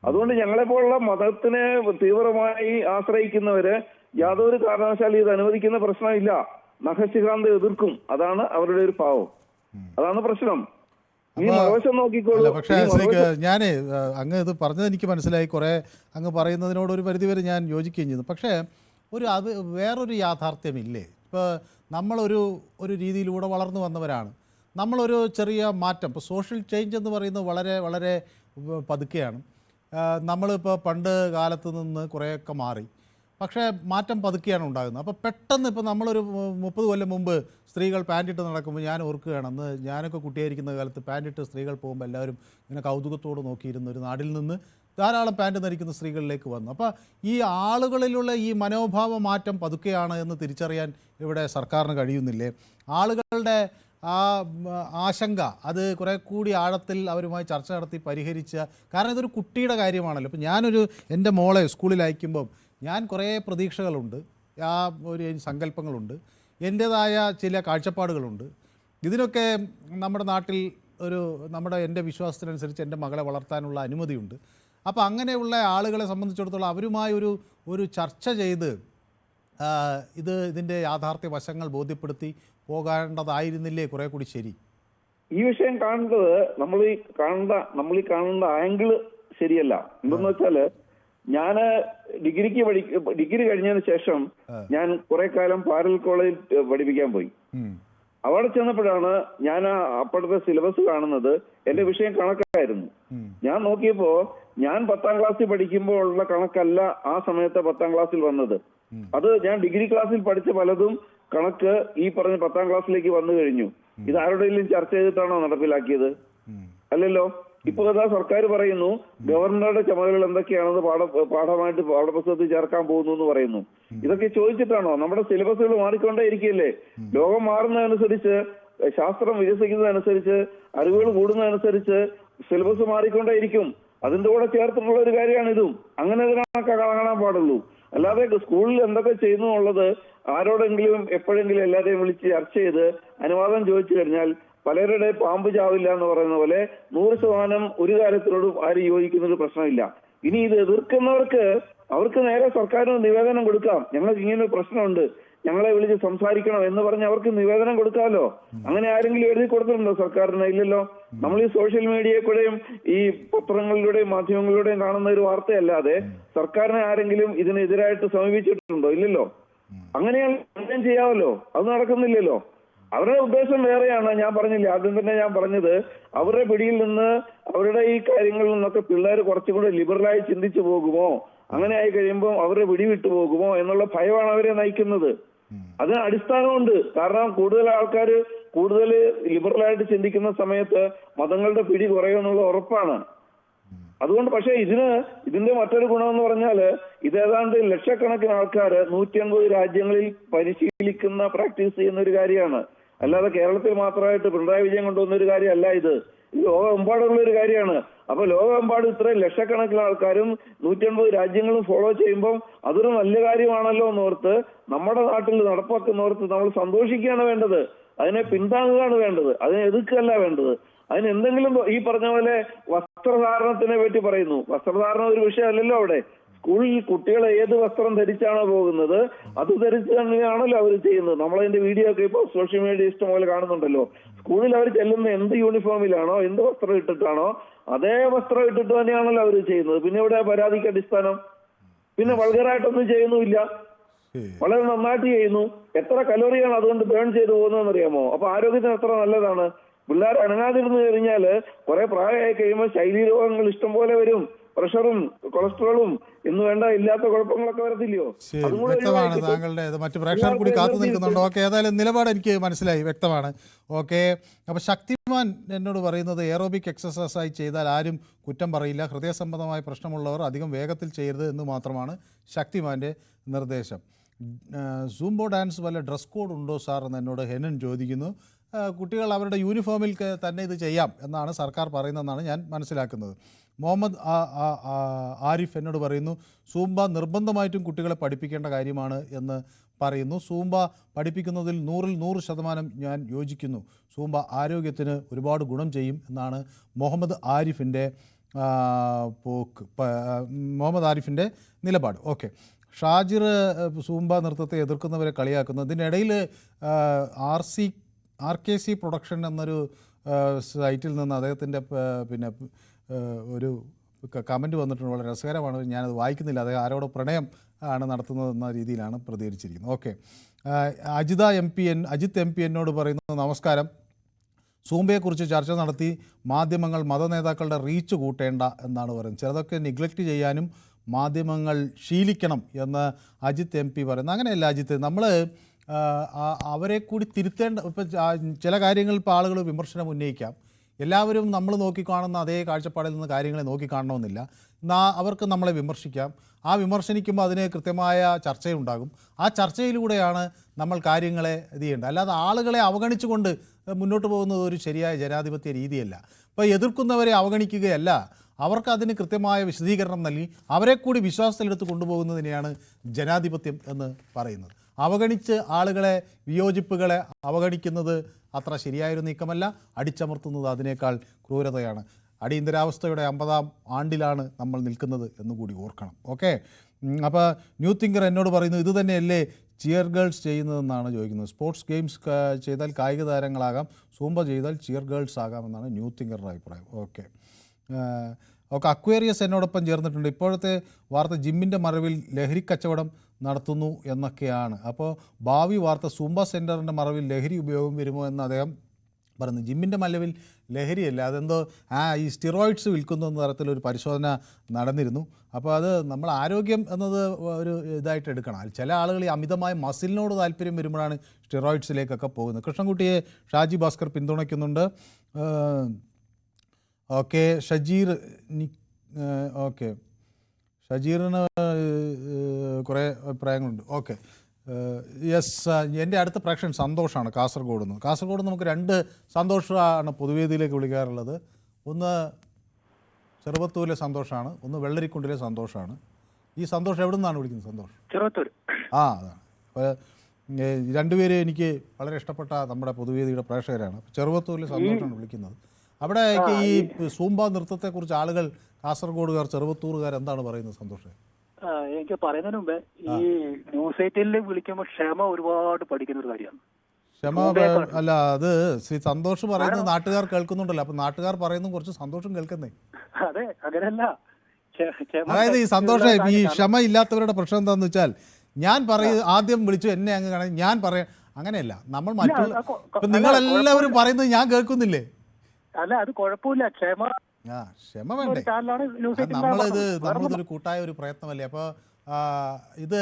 അതുകൊണ്ട് ഞങ്ങളെപ്പോലുള്ള മതത്തിനെ തീവ്രമായി ആശ്രയിക്കുന്നവര് യാതൊരു കാരണവശാലും ഇത് അനുവദിക്കുന്ന പ്രശ്നമില്ല. നഖശിഖാന്ത് എതിർക്കും. അതാണ് അവരുടെ ഒരു ഭാവം. അതാണ് പ്രശ്നം. പക്ഷേ ഞാനേ അങ്ങ് ഇത് പറഞ്ഞത് എനിക്ക് മനസ്സിലായി. കുറെ അങ്ങ് പറയുന്നതിനോട് ഒരു പരിധിവരെ ഞാൻ യോജിക്കുകയും ചെയ്യുന്നു. പക്ഷേ അത് വേറൊരു യാഥാർത്ഥ്യമില്ലേ? ഇപ്പോൾ നമ്മളൊരു രീതിയിലൂടെ വളർന്നു വന്നവരാണ്. നമ്മളൊരു ചെറിയ മാറ്റം, ഇപ്പോൾ സോഷ്യൽ ചേഞ്ച് എന്ന് പറയുന്നത് വളരെ വളരെ പതുക്കെയാണ്. നമ്മളിപ്പോൾ പണ്ട് കാലത്ത് നിന്ന് കുറേയൊക്കെ മാറി, പക്ഷേ മാറ്റം പതുക്കെയാണ് ഉണ്ടാകുന്നത്. അപ്പോൾ പെട്ടെന്ന് ഇപ്പോൾ നമ്മളൊരു 30 കൊല്ലം മുമ്പ് സ്ത്രീകൾ പാൻറ്റിട്ട് നടക്കുമ്പോൾ ഞാൻ ഓർക്കുകയാണ്, അന്ന് ഞാനൊക്കെ കുട്ടിയായിരിക്കുന്ന കാലത്ത് പാൻറ്റിട്ട് സ്ത്രീകൾ പോകുമ്പോൾ എല്ലാവരും ഇങ്ങനെ കൗതുകത്തോട് നോക്കിയിരുന്ന ഒരു നാട്ടിൽ നിന്ന് ധാരാളം പാൻറ്റ് ധരിക്കുന്ന സ്ത്രീകളിലേക്ക് വന്നു. അപ്പോൾ ഈ ആളുകളിലുള്ള ഈ മനോഭാവ മാറ്റം പതുക്കെയാണ് എന്ന് തിരിച്ചറിയാൻ ഇവിടെ സർക്കാരിന് കഴിയുന്നില്ലേ? ആളുകളുടെ ആ ആശങ്ക അത് കുറേ കൂടി ആഴത്തിൽ അവരുമായി ചർച്ച നടത്തി പരിഹരിച്ച, കാരണം ഇതൊരു കുട്ടിയുടെ കാര്യമാണല്ലോ. ഇപ്പോൾ എൻ്റെ മോളെ സ്കൂളിൽ അയക്കുമ്പം ഞാൻ കുറേ പ്രതീക്ഷകളുണ്ട്, ആ ഒരു സങ്കല്പങ്ങളുണ്ട്, എൻ്റേതായ ചില കാഴ്ചപ്പാടുകളുണ്ട്. ഇതിനൊക്കെ നമ്മുടെ നാട്ടിൽ എൻ്റെ വിശ്വാസത്തിനനുസരിച്ച് എൻ്റെ മകളെ വളർത്താനുള്ള അനുമതിയുണ്ട്. അപ്പോൾ അങ്ങനെയുള്ള ആളുകളെ സംബന്ധിച്ചിടത്തോളം അവരുമായി ഒരു ചർച്ച ചെയ്ത് ഇതിൻ്റെ യാഥാർത്ഥ്യ വശങ്ങൾ ബോധ്യപ്പെടുത്തി പോകേണ്ടതായിരുന്നില്ലേ കുറേ കൂടി ശരി? ഈ വിഷയം കാണേണ്ടത് നമ്മൾ ഈ കാണേണ്ട ആംഗിള് ശരിയല്ല. എന്തെന്ന് വെച്ചാല് ഞാൻ ഡിഗ്രി കഴിഞ്ഞതിന് ശേഷം ഞാൻ കുറെ കാലം പാരൽ കോളേജിൽ പഠിപ്പിക്കാൻ പോയി. അവിടെ ചെന്നപ്പോഴാണ് ഞാൻ അപ്പോഴത്തെ സിലബസ് കാണുന്നത്. എന്റെ വിഷയം കണക്കായിരുന്നു. ഞാൻ നോക്കിയപ്പോ ഞാൻ 10ാം ക്ലാസ്സിൽ പഠിക്കുമ്പോൾ ഉള്ള കണക്കല്ല ആ സമയത്ത് 10ാം ക്ലാസ്സിൽ വന്നത്. അത് ഞാൻ ഡിഗ്രി ക്ലാസ്സിൽ പഠിച്ച പലതും കണക്ക് ഈ പറഞ്ഞ 10ാം ക്ലാസ്സിലേക്ക് വന്നു കഴിഞ്ഞു. ഇത് ആരുടെയെങ്കിലും ചർച്ച ചെയ്തിട്ടാണോ നടപ്പിലാക്കിയത്? അല്ലല്ലോ. ഇപ്പൊ അതാ സർക്കാർ പറയുന്നു ഗവർണറുടെ ചുമതലകൾ എന്തൊക്കെയാണെന്ന് പാഠമായിട്ട് പാഠപുസ്തകത്തിൽ ചേർക്കാൻ പോകുന്നു എന്ന് പറയുന്നു. ഇതൊക്കെ ചോദിച്ചിട്ടാണോ? നമ്മുടെ സിലബസുകൾ മാറിക്കൊണ്ടേ ഇരിക്കുകയല്ലേ. ലോകം മാറുന്നതനുസരിച്ച്, ശാസ്ത്രം വികസിക്കുന്നതനുസരിച്ച്, അറിവുകൾ കൂടുന്നതനുസരിച്ച് സിലബസ് മാറിക്കൊണ്ടേ ഇരിക്കും. അതിന്റെ കൂടെ ചേർത്തിട്ടുള്ള ഒരു കാര്യമാണ് ഇതും. അങ്ങനെ കാണാൻ പാടുള്ളൂ. അല്ലാതെ സ്കൂളിൽ എന്തൊക്കെ ചെയ്യുന്നു എന്നുള്ളത് ആരോടെങ്കിലും എപ്പോഴെങ്കിലും എല്ലാവരെയും വിളിച്ച് ചർച്ച ചെയ്ത് അനുവാദം ചോദിച്ചു കഴിഞ്ഞാൽ പലരുടെ പാമ്പ് ചാവില്ല എന്ന് പറയുന്ന പോലെ 100% ഒരു കാര്യത്തിനോടും ആരും യോജിക്കുന്ന ഒരു പ്രശ്നമില്ല. ഇനി ഇത് എതിർക്കുന്നവർക്ക് അവർക്ക് നേരെ സർക്കാരിന് നിവേദനം കൊടുക്കാം. ഞങ്ങൾക്ക് ഇങ്ങനെ ഒരു പ്രശ്നമുണ്ട്, ഞങ്ങളെ വിളിച്ച് സംസാരിക്കണം എന്ന് പറഞ്ഞ് അവർക്ക് നിവേദനം കൊടുക്കാമല്ലോ. അങ്ങനെ ആരെങ്കിലും എഴുതി കൊടുത്തിട്ടുണ്ടോ സർക്കാരിന്? ഇല്ലല്ലോ. നമ്മൾ ഈ സോഷ്യൽ മീഡിയയിലൂടെയും ഈ പത്രങ്ങളിലൂടെയും മാധ്യമങ്ങളിലൂടെയും കാണുന്ന ഒരു വാർത്തയല്ലാതെ സർക്കാരിനെ ആരെങ്കിലും ഇതിനെതിരായിട്ട് സമീപിച്ചിട്ടുണ്ടോ? ഇല്ലല്ലോ. അങ്ങനെയാണ് ചെയ്യാമല്ലോ. അത് നടക്കുന്നില്ലല്ലോ. അവരുടെ ഉദ്ദേശം വേറെയാണ്. ഞാൻ പറഞ്ഞില്ലേ, ആദ്യം തന്നെ ഞാൻ പറഞ്ഞത്, അവരുടെ പിടിയിൽ നിന്ന് അവരുടെ ഈ കാര്യങ്ങളിൽ നിന്നൊക്കെ പിള്ളേർ കുറച്ചും കൂടെ ലിബറലായി ചിന്തിച്ചു പോകുമോ, അങ്ങനെ ആയി കഴിയുമ്പോൾ അവരുടെ പിടി വിട്ടു പോകുമോ എന്നുള്ള ഭയമാണ് അവരെ നയിക്കുന്നത്. അതിന് അടിസ്ഥാനമുണ്ട്. കാരണം കൂടുതൽ ആൾക്കാർ കൂടുതൽ ലിബറലായിട്ട് ചിന്തിക്കുന്ന സമയത്ത് മതങ്ങളുടെ പിടി കുറയുമെന്നുള്ള ഉറപ്പാണ്. അതുകൊണ്ട് പക്ഷേ ഇതിന്റെ മറ്റൊരു ഗുണമെന്ന് പറഞ്ഞാല് ഇതേതാണ്ട് ലക്ഷക്കണക്കിന് ആൾക്കാർ 150 രാജ്യങ്ങളിൽ പരിശീലിക്കുന്ന പ്രാക്ടീസ് ചെയ്യുന്ന ഒരു കാര്യമാണ്. അല്ലാതെ കേരളത്തിൽ മാത്രമായിട്ട് പിണറായി വിജയൻ കൊണ്ടുവന്ന ഒരു കാര്യമല്ല ഇത്. ലോകമെമ്പാടുള്ള ഒരു കാര്യമാണ്. അപ്പൊ ലോകമെമ്പാടും ഇത്രയും ലക്ഷക്കണക്കിന് ആൾക്കാരും 150 രാജ്യങ്ങളും ഫോളോ ചെയ്യുമ്പോൾ അതൊരു നല്ല കാര്യമാണല്ലോ എന്നോർത്ത് നമ്മുടെ നാട്ടിൽ നടപ്പാക്കുന്നോർത്ത് നമ്മൾ സന്തോഷിക്കുകയാണ് വേണ്ടത്. അതിനെ പിന്താങ്ങുകയാണ് വേണ്ടത്. അതിനെ എതിർക്കല്ല വേണ്ടത്. അതിന് എന്തെങ്കിലും ഈ പറഞ്ഞ പോലെ വസ്ത്രധാരണത്തിനെ പറ്റി പറയുന്നു. വസ്ത്രധാരണം ഒരു വിഷയമല്ലല്ലോ അവിടെ. സ്കൂളിൽ കുട്ടികൾ ഏത് വസ്ത്രം ധരിച്ചാണോ പോകുന്നത് അത് ധരിച്ച് തന്നെയാണല്ലോ അവർ ചെയ്യുന്നത്. നമ്മളതിന്റെ വീഡിയോ ഒക്കെ ഇപ്പോൾ സോഷ്യൽ മീഡിയ ഇഷ്ടം പോലെ കാണുന്നുണ്ടല്ലോ. സ്കൂളിൽ അവർ ചെല്ലുന്ന എന്ത് യൂണിഫോമിലാണോ എന്ത് വസ്ത്രം ഇട്ടിട്ടാണോ അതേ വസ്ത്രം ഇട്ടിട്ട് തന്നെയാണല്ലോ അവർ ചെയ്യുന്നത്. പിന്നെ ഇവിടെ പരാതിക്ക് അടിസ്ഥാനം? പിന്നെ വൾഗറായിട്ടൊന്നും ചെയ്യുന്നുമില്ല, വളരെ നന്നായിട്ട് ചെയ്യുന്നു. എത്ര കലോറിയാണ് അതുകൊണ്ട് ബേൺ ചെയ്തു പോകുന്നതെന്ന് അറിയാമോ? അപ്പൊ ആരോഗ്യത്തിന് എത്ര നല്ലതാണ്. പിള്ളേർ അനങ്ങാതിരുന്നു കഴിഞ്ഞാല് കുറെ പ്രായമായി കഴിയുമ്പോൾ ശൈലീ രോഗങ്ങൾ ഇഷ്ടം പോലെ വരും. പ്രഷറും കൊളസ്ട്രോളും എന്ന് വേണ്ട ഇല്ലാത്ത കുഴപ്പങ്ങളൊക്കെ വരത്തില്ലയോ? വ്യക്തമാണ് താങ്കളുടെ. മറ്റു പ്രേക്ഷകർ കൂടി കാത്തു നിൽക്കുന്നുണ്ട്. ഓക്കെ, ഏതായാലും നിലപാട് എനിക്ക് മനസ്സിലായി, വ്യക്തമാണ്. ഓക്കെ, അപ്പോൾ ശക്തിമാൻ എന്നോട് പറയുന്നത് എയറോബിക് എക്സസൈസായി ചെയ്താൽ ആരും കുറ്റം പറയില്ല, ഹൃദയ സംബന്ധമായ പ്രശ്നമുള്ളവർ അധികം വേഗത്തിൽ ചെയ്യരുത് എന്ന് മാത്രമാണ് ശക്തിമാൻ്റെ നിർദ്ദേശം. സൂംബോ ഡാൻസ് വല്ല ഡ്രസ് കോഡ് ഉണ്ടോ സാർ എന്ന് എന്നോട് ഹെനൻ ചോദിക്കുന്നു. കുട്ടികൾ അവരുടെ യൂണിഫോമിൽ തന്നെ ഇത് ചെയ്യാം എന്നാണ് സർക്കാർ പറയുന്നതെന്നാണ് ഞാൻ മനസ്സിലാക്കുന്നത്. മുഹമ്മദ് ആരിഫ് എന്നോട് പറയുന്നു സൂംബ നിർബന്ധമായിട്ടും കുട്ടികളെ പഠിപ്പിക്കേണ്ട കാര്യമാണ് എന്ന് പറയുന്നു. സൂംബ പഠിപ്പിക്കുന്നതിൽ 100% ഞാൻ യോജിക്കുന്നു. സൂംബ ആരോഗ്യത്തിന് ഒരുപാട് ഗുണം ചെയ്യും എന്നാണ് മുഹമ്മദ് ആരിഫിൻ്റെ നിലപാട്. ഓക്കെ, ഷാജിർ സൂംബ നൃത്തത്തെ എതിർക്കുന്നവരെ കളിയാക്കുന്നു. ഇതിനിടയിൽ RKC പ്രൊഡക്ഷൻ എന്നൊരു സൈറ്റിൽ നിന്ന് അദ്ദേഹത്തിൻ്റെ പിന്നെ ഒരു കമൻറ്റ് വന്നിട്ടുണ്ട്. വളരെ രസകരമാണ്. ഞാനത് വായിക്കുന്നില്ല. അദ്ദേഹം ആരോട് പ്രണയം ആണ് നടത്തുന്നതെന്ന രീതിയിലാണ് പ്രതികരിച്ചിരിക്കുന്നത്. ഓക്കെ, അജിത് എം പി എന്നോട് പറയുന്നത് നമസ്കാരം, സൂംബയെക്കുറിച്ച് ചർച്ച നടത്തി മാധ്യമങ്ങൾ മതനേതാക്കളുടെ റീച്ച് കൂട്ടേണ്ട എന്നാണ് പറയുന്നത്. ചിലതൊക്കെ നിഗ്ലക്റ്റ് ചെയ്യാനും മാധ്യമങ്ങൾ ശീലിക്കണം എന്ന് അജിത് എം പി പറയുന്നത്. അങ്ങനെയല്ല അജിത്ത്, നമ്മൾ അവരെ കൂടി തിരുത്തേണ്ട. ഇപ്പം ചില കാര്യങ്ങളിൽ ഇപ്പോൾ ആളുകൾ വിമർശനം ഉന്നയിക്കാം. എല്ലാവരും നമ്മൾ നോക്കിക്കാണുന്ന അതേ കാഴ്ചപ്പാടിൽ നിന്ന് കാര്യങ്ങളെ നോക്കിക്കാണണമെന്നില്ല. അവർക്ക് നമ്മളെ വിമർശിക്കാം. ആ വിമർശിക്കുമ്പോൾ അതിന് കൃത്യമായ ചർച്ചയുണ്ടാകും. ആ ചർച്ചയിലൂടെയാണ് നമ്മൾ കാര്യങ്ങളെ ഇത് ചെയ്യേണ്ടത്. അല്ലാതെ ആളുകളെ അവഗണിച്ചുകൊണ്ട് മുന്നോട്ട് പോകുന്നത് ഒരു ശരിയായ ജനാധിപത്യ രീതിയല്ല. ഇപ്പോൾ എതിർക്കുന്നവരെ അവഗണിക്കുകയല്ല, അവർക്ക് അതിന് കൃത്യമായ വിശദീകരണം നൽകി അവരെ കൂടി വിശ്വാസത്തിലെടുത്ത് കൊണ്ടുപോകുന്നതിനെയാണ് ജനാധിപത്യം എന്ന് പറയുന്നത്. അവഗണിച്ച് ആളുകളെ, വിയോജിപ്പുകളെ അവഗണിക്കുന്നത് അത്ര ശരിയായൊരു നീക്കമല്ല. അടിച്ചമർത്തുന്നത് അതിനേക്കാൾ ക്രൂരതയാണ്. അടിയന്തരാവസ്ഥയുടെ 50ാം ആണ്ടിലാണ് നമ്മൾ നിൽക്കുന്നത് എന്നുകൂടി ഓർക്കണം. ഓക്കെ, അപ്പോൾ ന്യൂ തിങ്കർ എന്നോട് പറയുന്നു ഇത് തന്നെയല്ലേ ചിയർ ഗേൾസ് ചെയ്യുന്നതെന്നാണ് ചോദിക്കുന്നത്. സ്പോർട്സ് ഗെയിംസ് ചെയ്താൽ കായിക താരങ്ങളാകാം, സൂംബ ചെയ്താൽ ചിയർ ഗേൾസ് ആകാമെന്നാണ് ന്യൂ തിങ്കറുടെ അഭിപ്രായം. ഓക്കെ, ഓക്കെ, അക്വേറിയസ് എന്നോടൊപ്പം ചേർന്നിട്ടുണ്ട്. ഇപ്പോഴത്തെ വാർത്ത ജിമ്മിൻ്റെ മറവിൽ ലഹരി കച്ചവടം നടത്തുന്നു എന്നൊക്കെയാണ്. അപ്പോൾ ഭാവി വാർത്ത സൂംബ സെൻറ്ററിൻ്റെ മറവിൽ ലഹരി ഉപയോഗം വരുമോ എന്ന് അദ്ദേഹം പറഞ്ഞു. ജിമ്മിൻ്റെ മറവിൽ ലഹരിയല്ല, അതെന്തോ ഈ സ്റ്റിറോയിഡ്സ് വിൽക്കുന്നു എന്ന തരത്തിലൊരു പരിശോധന നടന്നിരുന്നു. അപ്പോൾ അത് നമ്മൾ ആരോഗ്യം എന്നത് ഒരു ഇതായിട്ട് എടുക്കണം. ചില ആളുകൾ ഈ അമിതമായ മസിലിനോട് താല്പര്യം വരുമ്പോഴാണ് സ്റ്റിറോയിഡ്സിലേക്കൊക്കെ പോകുന്നത്. കൃഷ്ണൻകുട്ടിയെ ഷാജി ഭാസ്കർ പിന്തുണയ്ക്കുന്നുണ്ട്. ഓക്കെ, ഷജീർ ഓക്കെ, ഷജീറിന് കുറേ അഭിപ്രായങ്ങളുണ്ട്. ഓക്കെ, യെസ്, എൻ്റെ അടുത്ത പ്രേക്ഷകൻ സന്തോഷാണ് കാസർഗോഡ് നിന്ന്. കാസർഗോഡ് നമുക്ക് 2 സന്തോഷമാണ് പൊതുവേദിയിലേക്ക് വിളിക്കാറുള്ളത്. ഒന്ന് ചെറുവത്തൂരിലെ സന്തോഷമാണ്, ഒന്ന് വെള്ളരിക്കുണ്ടിലെ സന്തോഷമാണ്. ഈ സന്തോഷം എവിടെ നിന്നാണ് വിളിക്കുന്നത്? സന്തോഷം ചെറുവത്തൂർ. അതാണ്. അപ്പോൾ രണ്ടുപേരും എനിക്ക് വളരെ ഇഷ്ടപ്പെട്ട നമ്മുടെ പൊതുവേദിയുടെ പ്രേക്ഷകരാണ്. ചെറുവത്തൂരിലെ സന്തോഷമാണ് വിളിക്കുന്നത്. അവിടെ ഈ സൂംബ നൃത്തത്തെക്കുറിച്ച് ആളുകൾ, കാസർഗോഡുകാർ, ചെറുവത്തൂറുകാർ എന്താണ് പറയുന്നത്? സന്തോഷം, എനിക്ക് പറയുന്നതിന് മുമ്പേ ഈ ന്യൂസ് 8 വിളിക്കുമ്പോൾ ക്ഷമ ഒരുപാട് പഠിക്കുന്ന ഒരു കാര്യമാണ്. ക്ഷമ അല്ല, അത് ശ്രീ സന്തോഷ് പറയുന്നത് നാട്ടുകാർ കേൾക്കുന്നുണ്ടല്ലോ. അപ്പൊ നാട്ടുകാർ പറയുന്നത് കുറച്ച് സന്തോഷം കേൾക്കുന്നേ. അതെ, അങ്ങനെയല്ല. അതായത് ഈ സന്തോഷം, ഈ ക്ഷമ ഇല്ലാത്തവരുടെ പ്രശ്നം എന്താന്ന് വെച്ചാൽ, ഞാൻ ആദ്യം വിളിച്ചു എന്നെ അങ്ങ് കാണാൻ ഞാൻ പറയാം, അങ്ങനെയല്ല. നമ്മൾ മറ്റുള്ള ഇപ്പൊ നിങ്ങളെല്ലാവരും പറയുന്നത് ഞാൻ കേൾക്കുന്നില്ലേ? അല്ല, അത് കുഴപ്പമില്ല. ക്ഷമ വേണ്ടേ? നമ്മളിത് നമ്മളൊരു കൂട്ടായ ഒരു പ്രയത്നമല്ലേ. അപ്പോൾ ഇത്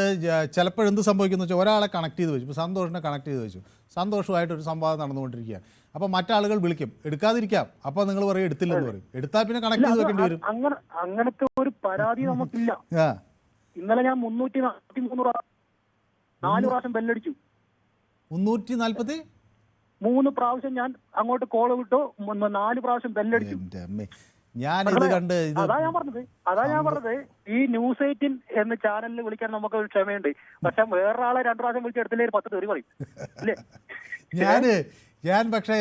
ചിലപ്പോഴെന്ത് സംഭവിക്കുന്നു വെച്ചാൽ, ഒരാളെ കണക്ട് ചെയ്ത് വെച്ചു, ഇപ്പോൾ സന്തോഷിനെ കണക്ട് ചെയ്ത് വെച്ചു, സന്തോഷമായിട്ടൊരു സംവാദം നടന്നുകൊണ്ടിരിക്കുകയാണ്. അപ്പോൾ മറ്റാളുകൾ വിളിക്കും, എടുക്കാതിരിക്കാം. അപ്പോൾ നിങ്ങൾ പറയും എടുത്തില്ലെന്ന് പറയും. എടുത്താൽ പിന്നെ കണക്ട് ചെയ്ത് വെക്കേണ്ടി വരും. അങ്ങനത്തെ ഒരു പരാതി നമുക്കില്ല. ഇന്നലെ ഞാൻ 343 പ്രാവശ്യം ബെല്ലടിച്ചു. 343 പ്രാവശ്യം ഞാൻ അങ്ങോട്ട് കോള് വിട്ടു, 4 പ്രാവശ്യം ബെല്ലടിച്ചു. ഞാനിത് കണ്ട് അതാ ഞാൻ പറഞ്ഞത് ഈ ന്യൂസ് 18 എന്ന ചാനലിൽ വിളിക്കാൻ നമുക്ക് ഒരു ക്ഷമയുണ്ട്. പക്ഷെ വേറൊരാളെ 2 പ്രാവശ്യം വിളിച്ചെടുത്തില്ലേ 10 തെറി പറയും അല്ലേ? ഞാൻ പക്ഷേ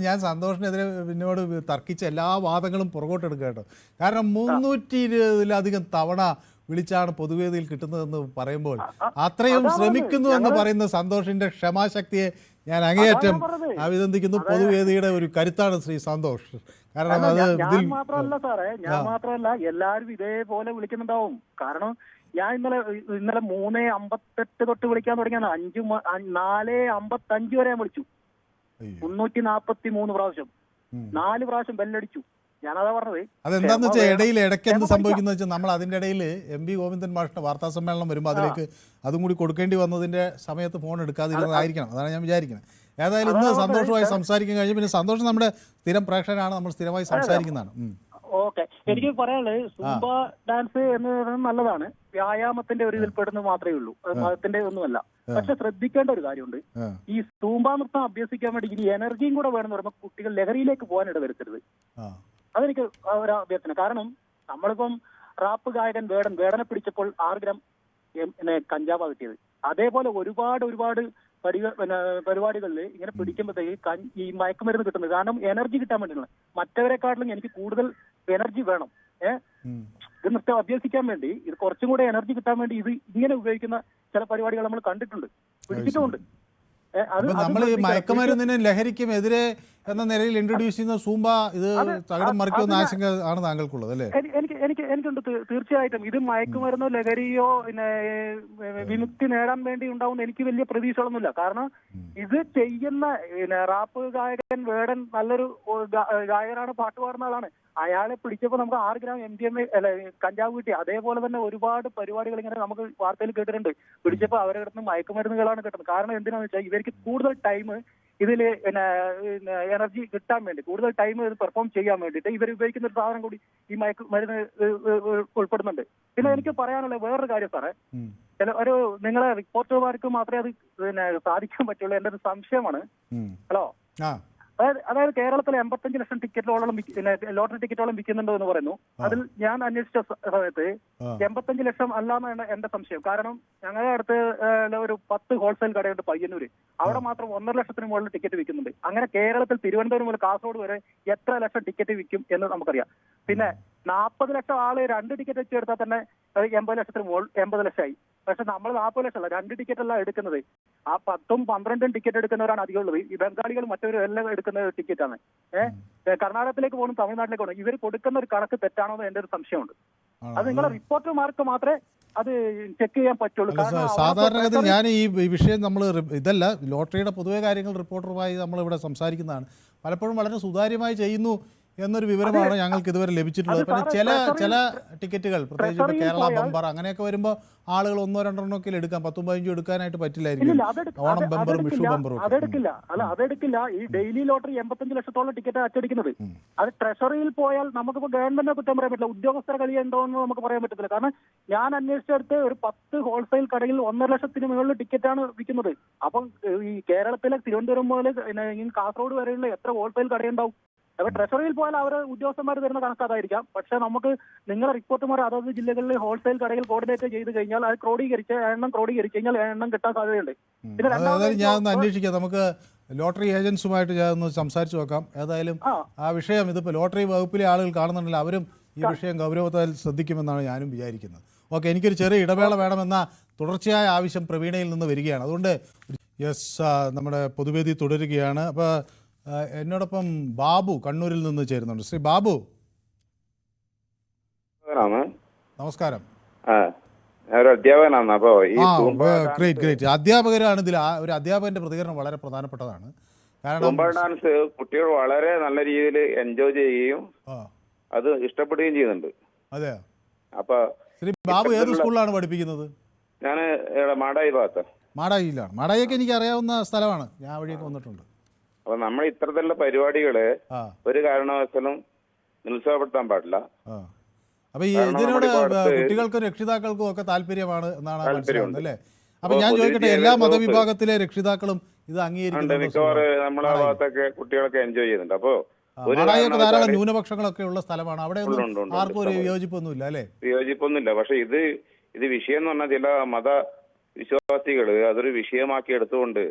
ഞാൻ സന്തോഷിനെതിരെ പിന്നോട് തർക്കിച്ച എല്ലാ വാദങ്ങളും പുറകോട്ടെടുക്കുക കേട്ടോ. കാരണം 320-ലധികം തവണ വിളിച്ചാണ് പൊതുവേദിയിൽ കിട്ടുന്നതെന്ന് പറയുമ്പോൾ അത്രയും ശ്രമിക്കുന്നു എന്ന് പറയുന്ന സന്തോഷിന്റെ ക്ഷമാശക്തിയെ ഞാൻ അങ്ങേയറ്റം അഭിനന്ദിക്കുന്നു. പൊതുവേദിയുടെ ഒരു കരുത്താണ് ശ്രീ സന്തോഷ്. കാരണം അത് ഞാൻ മാത്രമല്ല എല്ലാവരും ഇതേപോലെ വിളിക്കുന്നുണ്ടാവും. കാരണം ഞാൻ ഇന്നലെ 3:58 തൊട്ട് വിളിക്കാൻ തുടങ്ങിയാണ്. 4:55 വരെ ഞാൻ വിളിച്ചു. 343 പ്രാവശ്യം, 4 പ്രാവശ്യം ബെല്ലടിച്ചു. ഞാനതാ പറഞ്ഞത്. അതെന്താന്ന് വെച്ചാൽ ഇടയിൽ ഇടയ്ക്ക് എന്ത് സംഭവിക്കുന്ന വെച്ചാൽ, നമ്മൾ അതിൻ്റെ ഇടയിൽ MP ഗോവിന്ദൻ മാഷിന്റെ വാർത്താ സമ്മേളനം വരുമ്പോൾ അതിലേക്ക് അതും കൂടി കൊടുക്കേണ്ടി വന്നതിന്റെ സമയത്ത് ഫോൺ എടുക്കാതിരുന്നതായിരിക്കണം. അതാണ് ഞാൻ വിചാരിക്കുന്നത്. ഏതായാലും ഇന്ന് സന്തോഷമായി സംസാരിക്കാൻ കഴിഞ്ഞു. പിന്നെ സന്തോഷം നമ്മുടെ സ്ഥിരം പ്രേക്ഷകനാണ്, നമ്മൾ സ്ഥിരമായി സംസാരിക്കുന്നതാണ്. ഓക്കെ, എനിക്ക് പറയാനുള്ളത് സൂംബ ഡാൻസ് എന്ന് പറയുന്നത് നല്ലതാണ്. വ്യായാമത്തിന്റെ ഒരു ഇതിൽപ്പെടുന്നത് മാത്രമേ ഉള്ളൂ, മതത്തിന്റെ ഒന്നുമല്ല. പക്ഷെ ശ്രദ്ധിക്കേണ്ട ഒരു കാര്യമുണ്ട്. ഈ സൂംബ നൃത്തം അഭ്യസിക്കാൻ വേണ്ടി ഇനി എനർജിയും കൂടെ വേണമെന്ന് പറയുമ്പോൾ കുട്ടികൾ ലഹരിയിലേക്ക് പോകാനിട വരുത്തരുത്. അതെനിക്ക് ഒരു അഭ്യർത്ഥന. കാരണം നമ്മളിപ്പം റാപ്പ് ഗായകൻ വേടനെ പിടിച്ചപ്പോൾ 6 ഗ്രാം കഞ്ചാവ കിട്ടിയത്. അതേപോലെ ഒരുപാട് പരിപാടികളിൽ ഇങ്ങനെ പിടിക്കുമ്പോഴത്തേക്ക് ഈ മയക്കുമരുന്ന് കിട്ടുന്നത്. കാരണം എനർജി കിട്ടാൻ വേണ്ടിയാണ്. മറ്റവരെക്കാട്ടിലും എനിക്ക് കൂടുതൽ എനർജി വേണം. ഇത് നൃത്തം അഭ്യസിക്കാൻ വേണ്ടി, ഇത് കുറച്ചും കൂടെ എനർജി കിട്ടാൻ വേണ്ടി ഇത് ഇങ്ങനെ ഉപയോഗിക്കുന്ന ചില പരിപാടികൾ നമ്മൾ കണ്ടിട്ടുണ്ട്, പിടിച്ചിട്ടുമുണ്ട്. നമ്മൾ ഈ മയക്കുമരുന്നിന് ലഹരിക്കും എതിരെ എന്ന നിലയിൽ ഇൻട്രൊഡ്യൂസ് ചെയ്യുന്ന സൂംബ ഇത് തകിടം മറിക്കുമെന്ന ആശങ്ക ആണ് താങ്കൾക്കുള്ളത് അല്ലേ? എനിക്കുണ്ട് തീർച്ചയായിട്ടും. ഇത് മയക്കുമരുന്നോ ലഹരിയോ പിന്നെ വിമുക്തി നേടാൻ വേണ്ടി ഉണ്ടാവുന്ന എനിക്ക് വലിയ പ്രതീക്ഷകളൊന്നുമില്ല. കാരണം ഇത് ചെയ്യുന്ന റാപ്പ് ഗായകൻ വേടൻ നല്ലൊരു ഗായകനാണ്, പാട്ട് പാടുന്ന ആളാണ്. അയാളെ പിടിച്ചപ്പോൾ നമുക്ക് 6 ഗ്രാം MDMA കഞ്ചാവ് കിട്ടി. അതേപോലെ തന്നെ ഒരുപാട് പരിപാടികൾ ഇങ്ങനെ നമുക്ക് വാർത്തയിൽ കേട്ടിട്ടുണ്ട്. പിടിച്ചപ്പോൾ അവരുടെ അടുത്ത് മയക്കുമരുന്നുകളാണ് കിട്ടുന്നത്. കാരണം എന്തിനാന്ന് വെച്ചാൽ ഇവർക്ക് കൂടുതൽ ടൈം ഇതിൽ എനർജി കിട്ടാൻ വേണ്ടി, കൂടുതൽ ടൈം ഇത് പെർഫോം ചെയ്യാൻ വേണ്ടിയിട്ട് ഇവർ ഉപയോഗിക്കുന്ന ഒരു സാധനം കൂടി ഈ മയക്കുമരുന്ന് ഉൾപ്പെടുന്നുണ്ട്. പിന്നെ എനിക്ക് പറയാനുള്ള വേറൊരു കാര്യം സാറേ, നിങ്ങളെ റിപ്പോർട്ടർമാർക്ക് മാത്രമേ അത് സാധിക്കാൻ പറ്റുള്ളൂ. എന്റെ ഒരു സംശയമാണ്. ഹലോ, അതായത് കേരളത്തിൽ 85 ലക്ഷം ടിക്കറ്റോളം ലോട്ടറി ടിക്കറ്റോളം വിൽക്കുന്നുണ്ടോ എന്ന് പറയുന്നു. അതിൽ ഞാൻ അന്വേഷിച്ച സമയത്ത് 85 ലക്ഷം അല്ലാന്നാണ് എന്റെ സംശയം. കാരണം ഞങ്ങളുടെ അടുത്ത് ഒരു 10 ഹോൾസെയിൽ കടയുണ്ട് പയ്യന്നൂര്. അവിടെ മാത്രം 1.5 ലക്ഷത്തിന് മുകളിൽ ടിക്കറ്റ് വിൽക്കുന്നുണ്ട്. അങ്ങനെ കേരളത്തിൽ തിരുവനന്തപുരം മുതൽ കാസർഗോഡ് വരെ എത്ര ലക്ഷം ടിക്കറ്റ് വിൽക്കും എന്ന് നമുക്കറിയാം. പിന്നെ 40 ലക്ഷം ആള് 2 ടിക്കറ്റ് വെച്ച് എടുത്താൽ തന്നെ 80 ലക്ഷത്തിന് മുകളിൽ 80 ലക്ഷമായി. പക്ഷെ നമ്മൾ 40 ലക്ഷമല്ല 2 ടിക്കറ്റ് അല്ല എടുക്കുന്നത്. ആ 10ഉം 12ഉം ടിക്കറ്റ് എടുക്കുന്നവരാണ് അധികം ഉള്ളത്. ഈ ബംഗാളികൾ മറ്റവരും എല്ലാം എടുക്കുന്ന ടിക്കറ്റാണ്. കർണാടകത്തിലേക്ക് പോകണം, തമിഴ്നാട്ടിലേക്ക് പോകണം. ഇവർ കൊടുക്കുന്ന ഒരു കണക്ക് തെറ്റാണോ എന്ന് എന്റെ ഒരു സംശയമുണ്ട്. അത് നിങ്ങളെ റിപ്പോർട്ടർമാർക്ക് മാത്രമേ അത് ചെക്ക് ചെയ്യാൻ പറ്റുള്ളൂ. സാധാരണഗതിയിൽ ഞാൻ ഈ വിഷയം നമ്മൾ ഇതല്ല, ലോട്ടറിയുടെ പൊതുവെ കാര്യങ്ങൾ റിപ്പോർട്ടറുമായി നമ്മളിവിടെ സംസാരിക്കുന്നതാണ്. പലപ്പോഴും വളരെ സുതാര്യമായി ചെയ്യുന്നു എന്നൊരു വിവരമാണ് ഞങ്ങൾക്ക് ഇതുവരെ ലഭിച്ചിട്ടുള്ളത്. പിന്നെ ചില ടിക്കറ്റുകൾ പ്രത്യേകിച്ച് ഇപ്പോൾ കേരള ബമ്പർ അങ്ങനെയൊക്കെ വരുമ്പോൾ ആളുകൾ 1-2 ഒക്കെ എടുക്കാം, 10-15 എടുക്കാനായിട്ട് പറ്റില്ലായിരിക്കും. ഓണം ബമ്പറും വിഷു ബമ്പറും അതെടുക്കില്ല. ഈ ഡെയിലി ലോട്ടറി 85 ലക്ഷത്തോളം ടിക്കറ്റ് അച്ചടിക്കുന്നത്. അത് ട്രഷറിയിൽ പോയാൽ നമുക്കിപ്പോൾ ഗവൺമെന്റിനെ കുറ്റം പറയാൻ പറ്റില്ല, ഉദ്യോഗസ്ഥരെ കളിയുണ്ടോ എന്ന് നമുക്ക് പറയാൻ പറ്റത്തില്ല. കാരണം ഞാൻ അന്വേഷിച്ചെടുത്ത് ഒരു 10 ഹോൾസെയിൽ കടയിൽ 1.5 ലക്ഷത്തിന് മുകളിൽ ടിക്കറ്റാണ് വിൽക്കുന്നത്. അപ്പം ഈ കേരളത്തിലെ തിരുവനന്തപുരം മുതൽ കാസർഗോഡ് വരെയുള്ള എത്ര ഹോൾസെയിൽ കടയുണ്ടാവും? അപ്പൊ ട്രഷറിയിൽ പോയാൽ അവർ ഉദ്യോഗസ്ഥന്മാർ തരുന്ന കണക്കാതായിരിക്കാം. പക്ഷെ നമുക്ക് നിങ്ങളെ റിപ്പോർട്ടുമാർ അതത് ജില്ലകളിലെ ഹോൾസെയിൽ കടയിൽ കോർഡിനേറ്റ് ചെയ്ത് കഴിഞ്ഞാൽ അത് എണ്ണം ക്രോഡീകരിച്ച് കഴിഞ്ഞാൽ എണ്ണം കിട്ടാൻ സാധ്യതയുണ്ട്. പിന്നെ ഞാൻ ഒന്ന് അന്വേഷിക്കാം, നമുക്ക് ലോട്ടറി ഏജൻസുമായിട്ട് ഞാൻ ഒന്ന് സംസാരിച്ചു നോക്കാം. ഏതായാലും ആ വിഷയം ഇതിപ്പോൾ ലോട്ടറി വകുപ്പിലെ ആളുകൾ കാണുന്നുണ്ടല്ലോ, അവരും ഈ വിഷയം ഗൗരവത്തിൽ ശ്രദ്ധിക്കുമെന്നാണ് ഞാനും വിചാരിക്കുന്നത്. ഓക്കെ, എനിക്കൊരു ചെറിയ ഇടവേള വേണമെന്ന തുടർച്ചയായ ആവശ്യം പ്രവീണയിൽ നിന്ന് വരികയാണ്. അതുകൊണ്ട് നമ്മുടെ പൊതുവേദി തുടരുകയാണ്. അപ്പോൾ എന്നോടൊപ്പം ബാബു കണ്ണൂരിൽ നിന്ന് ചേരുന്നുണ്ട്. ശ്രീ ബാബു, നമസ്കാരം. ഒരു അധ്യാപകനാണ്. അപ്പോൾ ഗ്രേറ്റ് അധ്യാപകരാണ് ഇതിൽ. ഒരു അധ്യാപകന്റെ പ്രതികരണം വളരെ പ്രധാനപ്പെട്ടതാണ്. കാരണം ഡാൻസ് കുട്ടികൾ വളരെ നല്ല രീതിയിൽ എൻജോയ് ചെയ്യുകയും അത് ഇഷ്ടപ്പെടുകയും ചെയ്യുന്നുണ്ട്. അതെ. അപ്പൊ ശ്രീ ബാബു ഏത് സ്കൂളിലാണ് പഠിപ്പിക്കുന്നത്? ഞാൻ മാടായി ഭാഗത്ത്. മാടായിലാണ്. മാടായിയൊക്കെ എനിക്ക് അറിയാവുന്ന സ്ഥലമാണ്, ഞാൻ വഴിയൊക്കെ വന്നിട്ടുണ്ട്. അപ്പൊ നമ്മൾ ഇത്തരത്തിലുള്ള പരിപാടികള് ഒരു കാരണവശാലും നിരുത്സാഹപ്പെടുത്താൻ പാടില്ല. അപ്പൊ ഇതിനോട് കുട്ടികൾക്കും രക്ഷിതാക്കൾക്കും ഒക്കെ താല്പര്യമാണ് എന്നാണ് മനസ്സിലാവുന്നത് അല്ലേ? അപ്പൊ ഞാൻ ചോദിക്കട്ടെ, എല്ലാ മതവിഭാഗത്തിലെ രക്ഷിതാക്കളും ഇത് അംഗീകരിക്കുന്നുണ്ട്? മിക്കവാറും നമ്മളെ ഭാഗത്തൊക്കെ കുട്ടികളൊക്കെ എൻജോയ് ചെയ്യുന്നുണ്ട്. അപ്പോ മാടായിയൊക്കെ ധാരാളം ന്യൂനപക്ഷങ്ങളൊക്കെ ഉള്ള സ്ഥലമാണ്, അവിടെ ആർക്കും ഒരു വിയോജിപ്പൊന്നുമില്ല അല്ലേ? വിയോജിപ്പൊന്നുമില്ല. പക്ഷെ ഇത് വിഷയം എന്ന് പറഞ്ഞാൽ ചില മത വിശ്വാസികള് അതൊരു വിഷയമാക്കി എടുത്തുകൊണ്ട്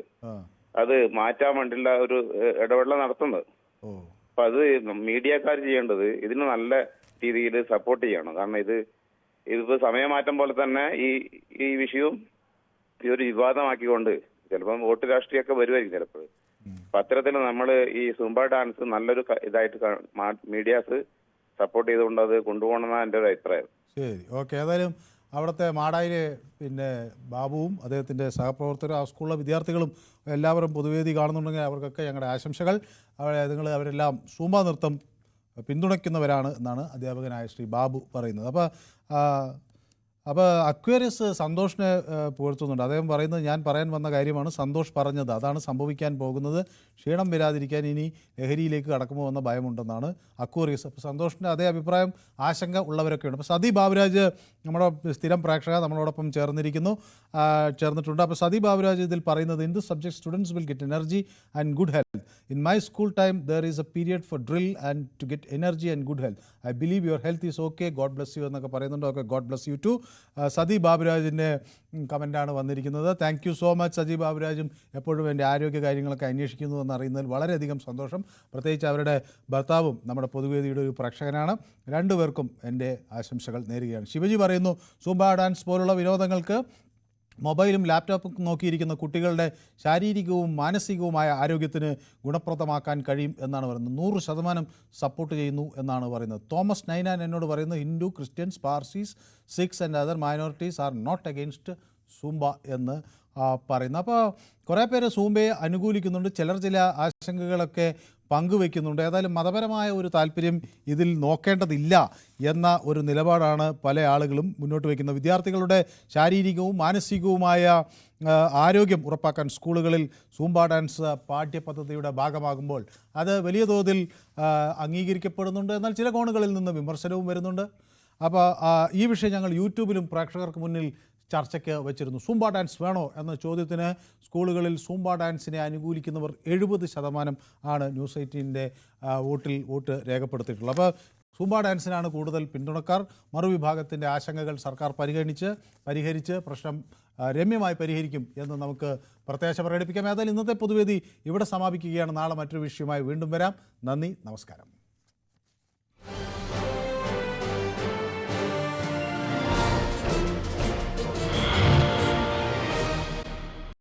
അത് മാറ്റാൻ വേണ്ടിയുള്ള ഒരു ഇടപെടൽ നടത്തുന്നത്. അപ്പൊ അത് മീഡിയക്കാർ ചെയ്യേണ്ടത് ഇതിന് നല്ല രീതിയിൽ സപ്പോർട്ട് ചെയ്യണം. കാരണം ഇതിപ്പോ സമയമാറ്റം പോലെ തന്നെ ഈ വിഷയവും ഈ ഒരു വിവാദമാക്കിക്കൊണ്ട് ചിലപ്പം വോട്ട് രാഷ്ട്രീയമൊക്കെ വരുമായിരിക്കും ചിലപ്പോൾ. അപ്പൊ അത്തരത്തിൽ നമ്മൾ ഈ സുംബ ഡാൻസ് നല്ലൊരു ഇതായിട്ട് മീഡിയാസ് സപ്പോർട്ട് ചെയ്തുകൊണ്ട് അത് കൊണ്ടുപോകണമെന്നാണ് എൻ്റെ ഒരു അഭിപ്രായം. ശരി, ഓക്കെ. ഏതായാലും അവിടുത്തെ മാടായിലെ ബാബുവും അദ്ദേഹത്തിൻ്റെ സഹപ്രവർത്തകരും ആ സ്കൂളിലെ വിദ്യാർത്ഥികളും എല്ലാവരും പൊതുവേദി കാണുന്നുണ്ടെങ്കിൽ അവർക്കൊക്കെ ഞങ്ങളുടെ ആശംസകൾ. അവരെല്ലാം സൂംബ നൃത്തം പിന്തുണയ്ക്കുന്നവരാണ് എന്നാണ് അധ്യാപകനായ ശ്രീ ബാബു പറയുന്നത്. അപ്പോൾ അക്വേറിയസ് സന്തോഷിനെ പുകഴ്ത്തുന്നുണ്ട്. അദ്ദേഹം പറയുന്നത് ഞാൻ പറയാൻ വന്ന കാര്യമാണ് സന്തോഷ് പറഞ്ഞത്, അതാണ് സംഭവിക്കാൻ പോകുന്നത്. ക്ഷീണം വരാതിരിക്കാൻ ഇനി ലഹരിയിലേക്ക് കടക്കുമോ എന്ന ഭയമുണ്ടെന്നാണ് അക്വേറിയസ്. അപ്പോൾ സന്തോഷിൻ്റെ അതേ അഭിപ്രായം, ആശങ്ക ഉള്ളവരൊക്കെയുണ്ട്. അപ്പോൾ സതി ബാബുരാജ് നമ്മുടെ സ്ഥിരം പ്രേക്ഷക നമ്മളോടൊപ്പം ചേർന്നിട്ടുണ്ട്. അപ്പോൾ സതി ബാബുരാജ് ഇതിൽ പറയുന്നത്, in this subject students will get energy and good health. In my school time there is a period for drill and to get energy and good health. I believe your health is okay, god bless you എന്നൊക്കെ പറയുന്നുണ്ട്. Okay, god bless you too. Sathi ബാബുരാജിൻ്റെ കമൻ്റാണ് വന്നിരിക്കുന്നത്. Thank you so much. Sathi ബാബുരാജും എപ്പോഴും എൻ്റെ ആരോഗ്യ കാര്യങ്ങളൊക്കെ അന്വേഷിക്കുന്നു എന്നറിയുന്നതിൽ വളരെയധികം സന്തോഷം. പ്രത്യേകിച്ച് അവരുടെ ഭർത്താവും നമ്മുടെ പൊതുവേദിയുടെ ഒരു പ്രേക്ഷകനാണ്. രണ്ടുപേർക്കും എൻ്റെ ആശംസകൾ നേരുകയാണ്. ശിവജി പറയുന്നു, സൂംബ ഡാൻസ് പോലുള്ള വിനോദങ്ങൾക്ക് മൊബൈലും ലാപ്ടോപ്പും നോക്കിയിരിക്കുന്ന കുട്ടികളുടെ ശാരീരികവും മാനസികവുമായ ആരോഗ്യത്തിന് ഗുണപ്രദമാക്കാൻ കഴിയും എന്നാണ് പറയുന്നത്. 100% സപ്പോർട്ട് ചെയ്യുന്നു എന്നാണ് പറയുന്നത്. തോമസ് നൈനാൻ എന്നോട് പറയുന്നത്, Hindu, Christians, Parsis, Sikhs and other minorities are not against Zumba എന്ന് പറയുന്നു. അപ്പോൾ കുറേ പേര് സൂംബയെ അനുകൂലിക്കുന്നുണ്ട്, ചിലർ ചില ആശങ്കകളൊക്കെ പങ്കുവയ്ക്കുന്നുണ്ട്. ഏതായാലും മതപരമായ ഒരു താല്പര്യം ഇതിൽ നോക്കേണ്ടതില്ല എന്ന ഒരു നിലപാടാണ് പല ആളുകളും മുന്നോട്ട് വയ്ക്കുന്നത്. വിദ്യാർത്ഥികളുടെ ശാരീരികവും മാനസികവുമായ ആരോഗ്യം ഉറപ്പാക്കാൻ സ്കൂളുകളിൽ സൂംബ ഡാൻസ് പാഠ്യപദ്ധതിയുടെ ഭാഗമാകുമ്പോൾ അത് വലിയ തോതിൽ അംഗീകരിക്കപ്പെടുന്നുണ്ട്. എന്നാൽ ചില കോണുകളിൽ നിന്ന് വിമർശനവും വരുന്നുണ്ട്. അപ്പോൾ ഈ വിഷയം ഞങ്ങൾ യൂട്യൂബിലും പ്രേക്ഷകർക്ക് മുന്നിൽ ചർച്ചയ്ക്ക് വെച്ചിരുന്നു. സൂംബ ഡാൻസ് വേണോ എന്ന ചോദ്യത്തിന് സ്കൂളുകളിൽ സൂംബ ഡാൻസിനെ അനുകൂലിക്കുന്നവർ 70% ആണ് ന്യൂസ് 18-ൻ്റെ വോട്ട് രേഖപ്പെടുത്തിയിട്ടുള്ളത്. അപ്പോൾ സൂംബ ഡാൻസിനാണ് കൂടുതൽ പിന്തുണക്കാർ. മറുവിഭാഗത്തിൻ്റെ ആശങ്കകൾ സർക്കാർ പരിഹരിച്ച് പ്രശ്നം രമ്യമായി പരിഹരിക്കും എന്ന് നമുക്ക് പ്രത്യാശ പ്രകടിപ്പിക്കാം. ഏതായാലും ഇന്നത്തെ പൊതുവേദി ഇവിടെ സമാപിക്കുകയാണ്. നാളെ മറ്റൊരു വിഷയവുമായി വീണ്ടും വരാം. നന്ദി, നമസ്കാരം.